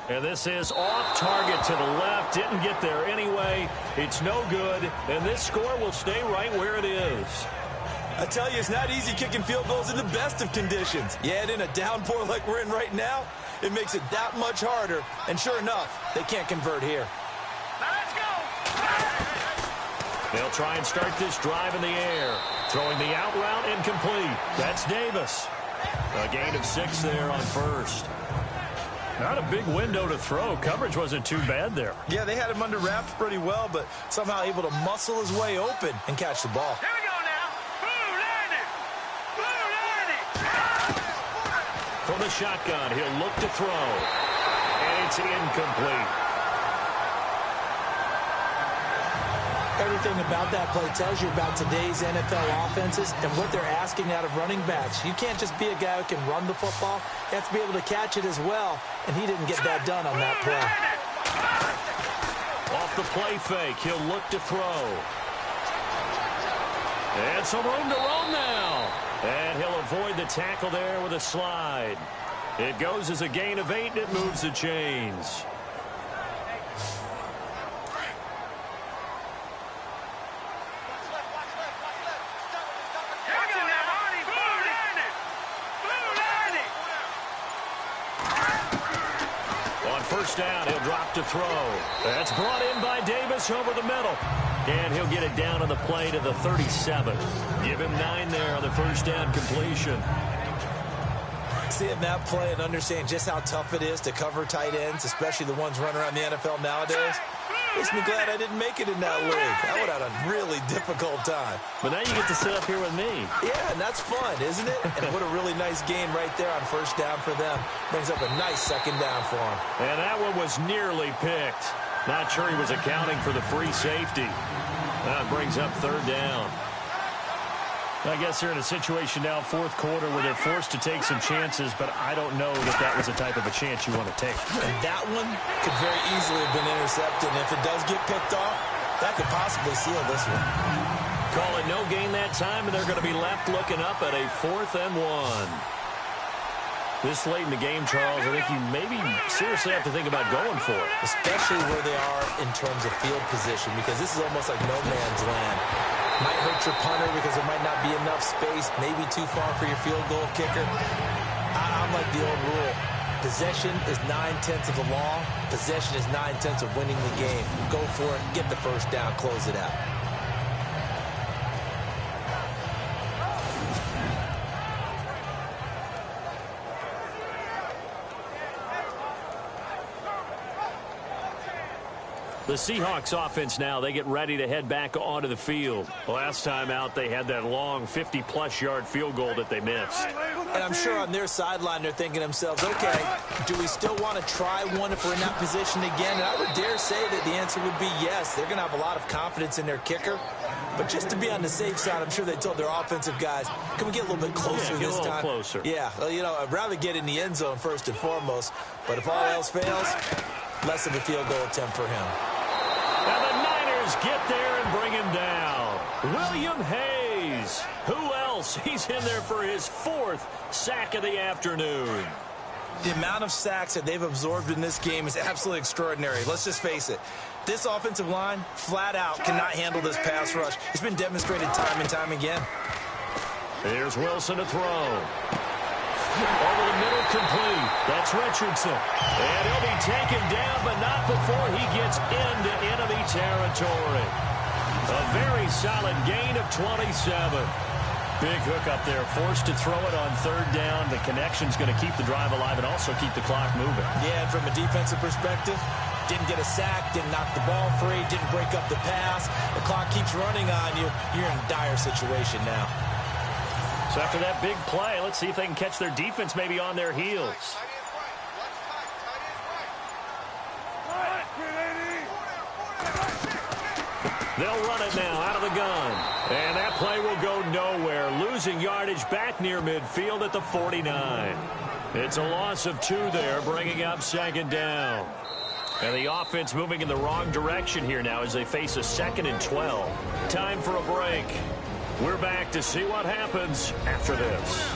And this is off target to the left. Didn't get there anyway. It's no good. And this score will stay right where it is. I tell you, it's not easy kicking field goals in the best of conditions. Yet in a downpour like we're in right now, it makes it that much harder. And sure enough, they can't convert here. Now let's go. They'll try and start this drive in the air. Throwing the out route incomplete. That's Davis. A gain of 6 there on first. Not a big window to throw. Coverage wasn't too bad there. Yeah, they had him under wraps pretty well, but somehow able to muscle his way open and catch the ball. Here we go now. Blue landed. Blue landed. From the shotgun, he'll look to throw. And it's incomplete. Everything about that play tells you about today's NFL offenses and what they're asking out of running backs. You can't just be a guy who can run the football. You have to be able to catch it as well, and he didn't get that done on that play. Off the play fake, he'll look to throw. And some room to roam now. And he'll avoid the tackle there with a slide. It goes as a gain of 8, and it moves the chains. First down, he'll drop to throw. That's brought in by Davis over the middle. And he'll get it down on the play to the 37. Give him 9 there on the first down completion. Seeing that play and understand just how tough it is to cover tight ends, especially the ones running around the NFL nowadays, makes me glad I didn't make it in that league. I would have had a really difficult time. But now you get to sit up here with me. Yeah, and that's fun, isn't it? And what a really nice game right there on first down for them. Brings up a nice second down for them. And that one was nearly picked. Not sure he was accounting for the free safety. That brings up 3rd down. I guess they're in a situation now, 4th quarter, where they're forced to take some chances, but I don't know that that was the type of a chance you want to take. And that one could very easily have been intercepted. And if it does get picked off, that could possibly seal this one. Call it no gain that time, and they're going to be left looking up at a 4th and 1. This late in the game, Charles, I think you maybe seriously have to think about going for it. Especially where they are in terms of field position, because this is almost like no man's land. Might hurt your punter because there might not be enough space, maybe too far for your field goal kicker. I'm like the old rule. Possession is 9/10 of the law. Possession is 9/10 of winning the game. Go for it, get the first down, close it out. The Seahawks offense now, they get ready to head back onto the field. Last time out, they had that long 50-plus yard field goal that they missed. And I'm sure on their sideline, they're thinking to themselves, okay, do we still want to try one if we're in that position again? And I would dare say that the answer would be yes. They're going to have a lot of confidence in their kicker. But just to be on the safe side, I'm sure they told their offensive guys, can we get a little bit closer this time? Get a little closer. Yeah, well, you know, I'd rather get in the end zone first and foremost. But if all else fails, less of a field goal attempt for him. And the Niners get there and bring him down. William Hayes. Who else? He's in there for his 4th sack of the afternoon. The amount of sacks that they've absorbed in this game is absolutely extraordinary. Let's just face it. This offensive line, flat out, cannot handle this pass rush. It's been demonstrated time and time again. Here's Wilson to throw. Over the middle, complete. That's Richardson. And he'll be taken down, but not before he gets into enemy territory. A very solid gain of 27. Big hook up there, forced to throw it on 3rd down. The connection's going to keep the drive alive and also keep the clock moving. Yeah, and from a defensive perspective, didn't get a sack, didn't knock the ball free, didn't break up the pass. The clock keeps running on you. You're in a dire situation now. So after that big play, let's see if they can catch their defense maybe on their heels. They'll run it now out of the gun. And that play will go nowhere. Losing yardage back near midfield at the 49. It's a loss of 2 there, bringing up 2nd down. And the offense moving in the wrong direction here now as they face a 2nd and 12. Time for a break. We're back to see what happens after this.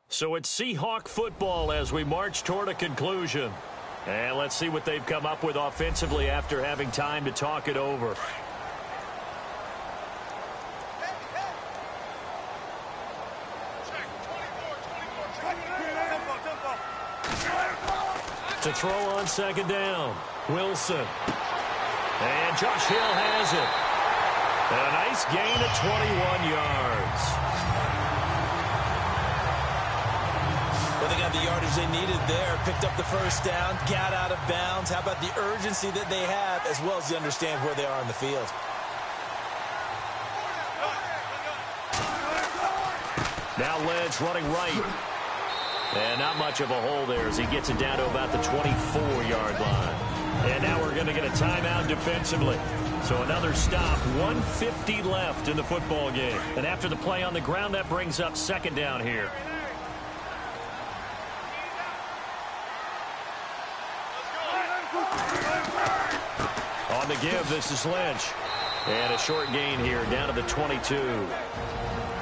So it's Seahawk football as we march toward a conclusion. And let's see what they've come up with offensively after having time to talk it over. To throw on 2nd down, Wilson. And Josh Hill has it. A nice gain of 21 yards. Well, they got the yardage they needed there. Picked up the 1st down, got out of bounds. How about the urgency that they have, as well as you understand where they are on the field? Now Lynch running right. And not much of a hole there as he gets it down to about the 24-yard line. And now we're going to get a timeout defensively. So another stop, 1:50 left in the football game. And after the play on the ground, that brings up 2nd down here. On the give, this is Lynch. And a short gain here down to the 22.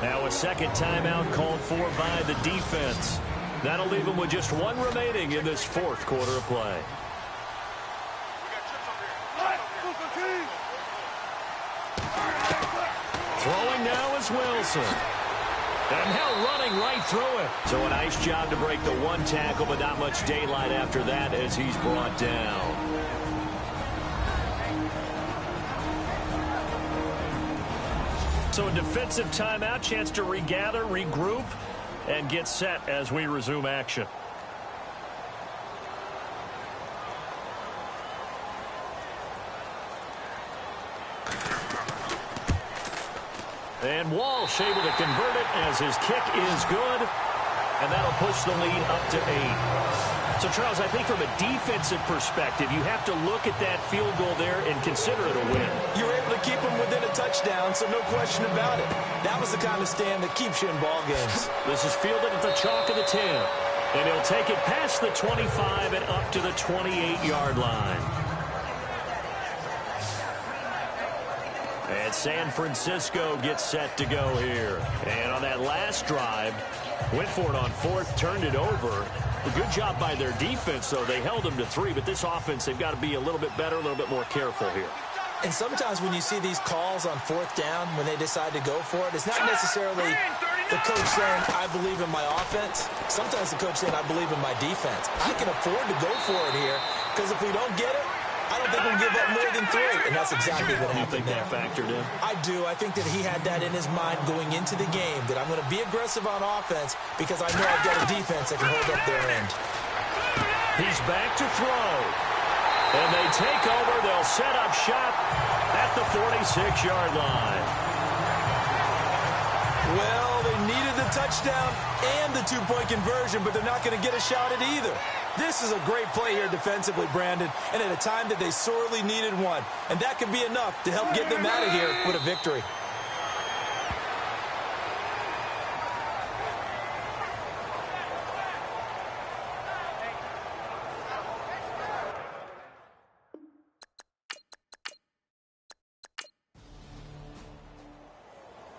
Now a 2nd timeout called for by the defense. That'll leave them with just 1 remaining in this 4th quarter of play. Throwing now is Wilson. And now running right through it. So a nice job to break the 1 tackle, but not much daylight after that as he's brought down. So a defensive timeout, chance to regather, regroup, and get set as we resume action. And Walsh able to convert it as his kick is good. And that'll push the lead up to 8. So, Charles, I think from a defensive perspective, you have to look at that field goal there and consider it a win. You were able to keep them within a touchdown, so no question about it. That was the kind of stand that keeps you in ball games. This is fielded at the chalk of the 10. And he'll take it past the 25 and up to the 28-yard line. And San Francisco gets set to go here. And on that last drive, went for it on fourth, turned it over. A good job by their defense, though. They held them to 3, but this offense, they've got to be a little bit better, a little bit more careful here. And sometimes when you see these calls on fourth down, when they decide to go for it, it's not necessarily the coach saying, I believe in my offense. Sometimes the coach saying, I believe in my defense. I can afford to go for it here, because if we don't get it, I don't think we'll give up more than 3. And that's exactly what happened there. You think that factored in? I do. I think that he had that in his mind going into the game, that I'm going to be aggressive on offense because I know I've got a defense that can hold up their end. He's back to throw. And they take over. They'll set up shop at the 46-yard line. Well, they needed the touchdown and the two-point conversion, but they're not going to get a shot at either. This is a great play here defensively, Brandon, and at a time that they sorely needed one. And that could be enough to help get them out of here with a victory.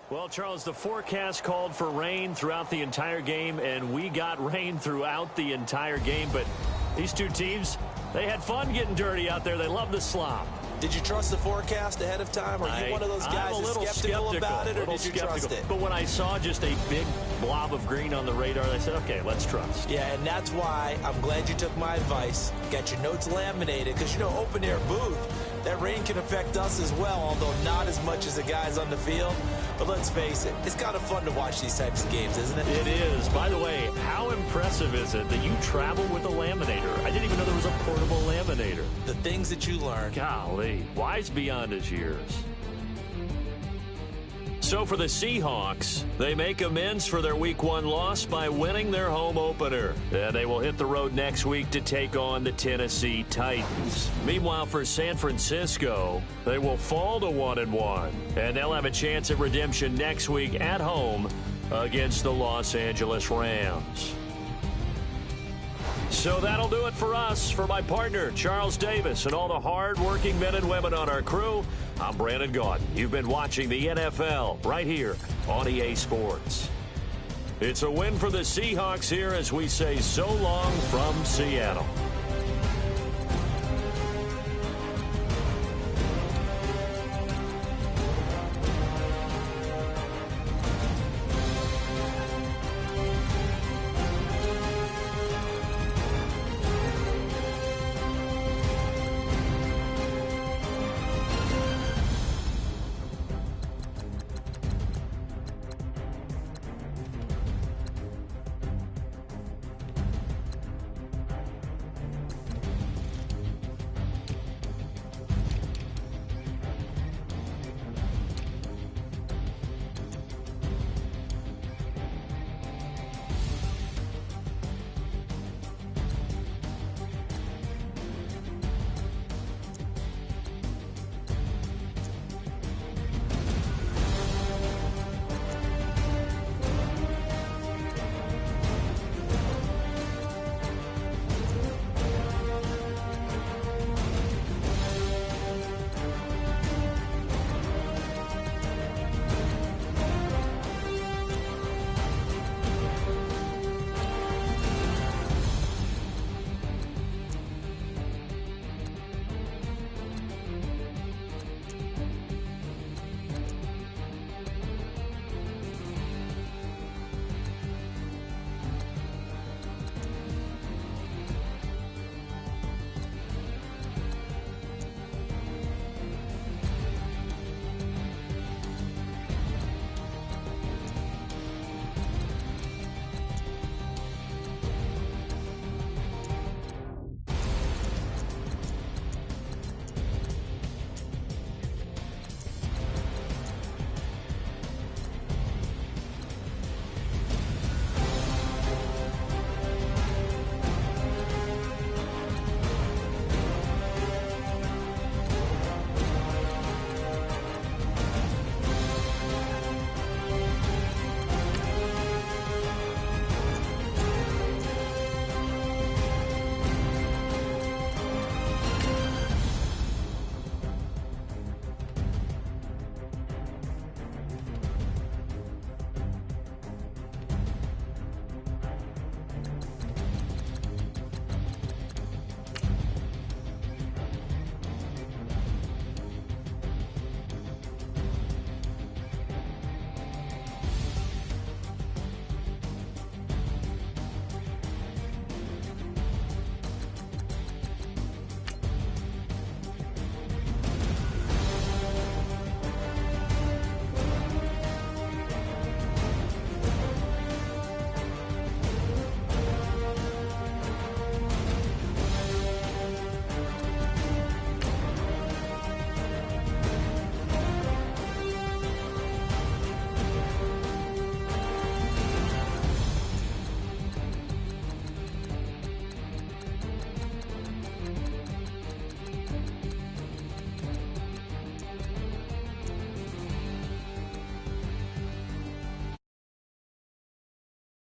Well, Charles, the forecast called for rain throughout the entire game, and we got rain throughout the entire game. But these two teams, they had fun getting dirty out there. They love the slop. Did you trust the forecast ahead of time? Are you one of those guys that's skeptical about it, or did you trust it? But when I saw just a big blob of green on the radar, I said, okay, let's trust. Yeah, and that's why I'm glad you took my advice. Got your notes laminated, because, you know, open-air booth, that rain can affect us as well, although not as much as the guys on the field. But let's face it, it's kind of fun to watch these types of games, isn't it? It is. By the way, how impressive is it that you travel with a laminator? I didn't even know there was a portable laminator. The things that you learn. Golly, wise beyond his years. So for the Seahawks, they make amends for their Week 1 loss by winning their home opener. And they will hit the road next week to take on the Tennessee Titans. Meanwhile, for San Francisco, they will fall to 1-1. And they'll have a chance at redemption next week at home against the Los Angeles Rams. So that'll do it for us. For my partner, Charles Davis, and all the hard-working men and women on our crew, I'm Brandon Gaudin. You've been watching the NFL right here on EA Sports. It's a win for the Seahawks here as we say so long from Seattle.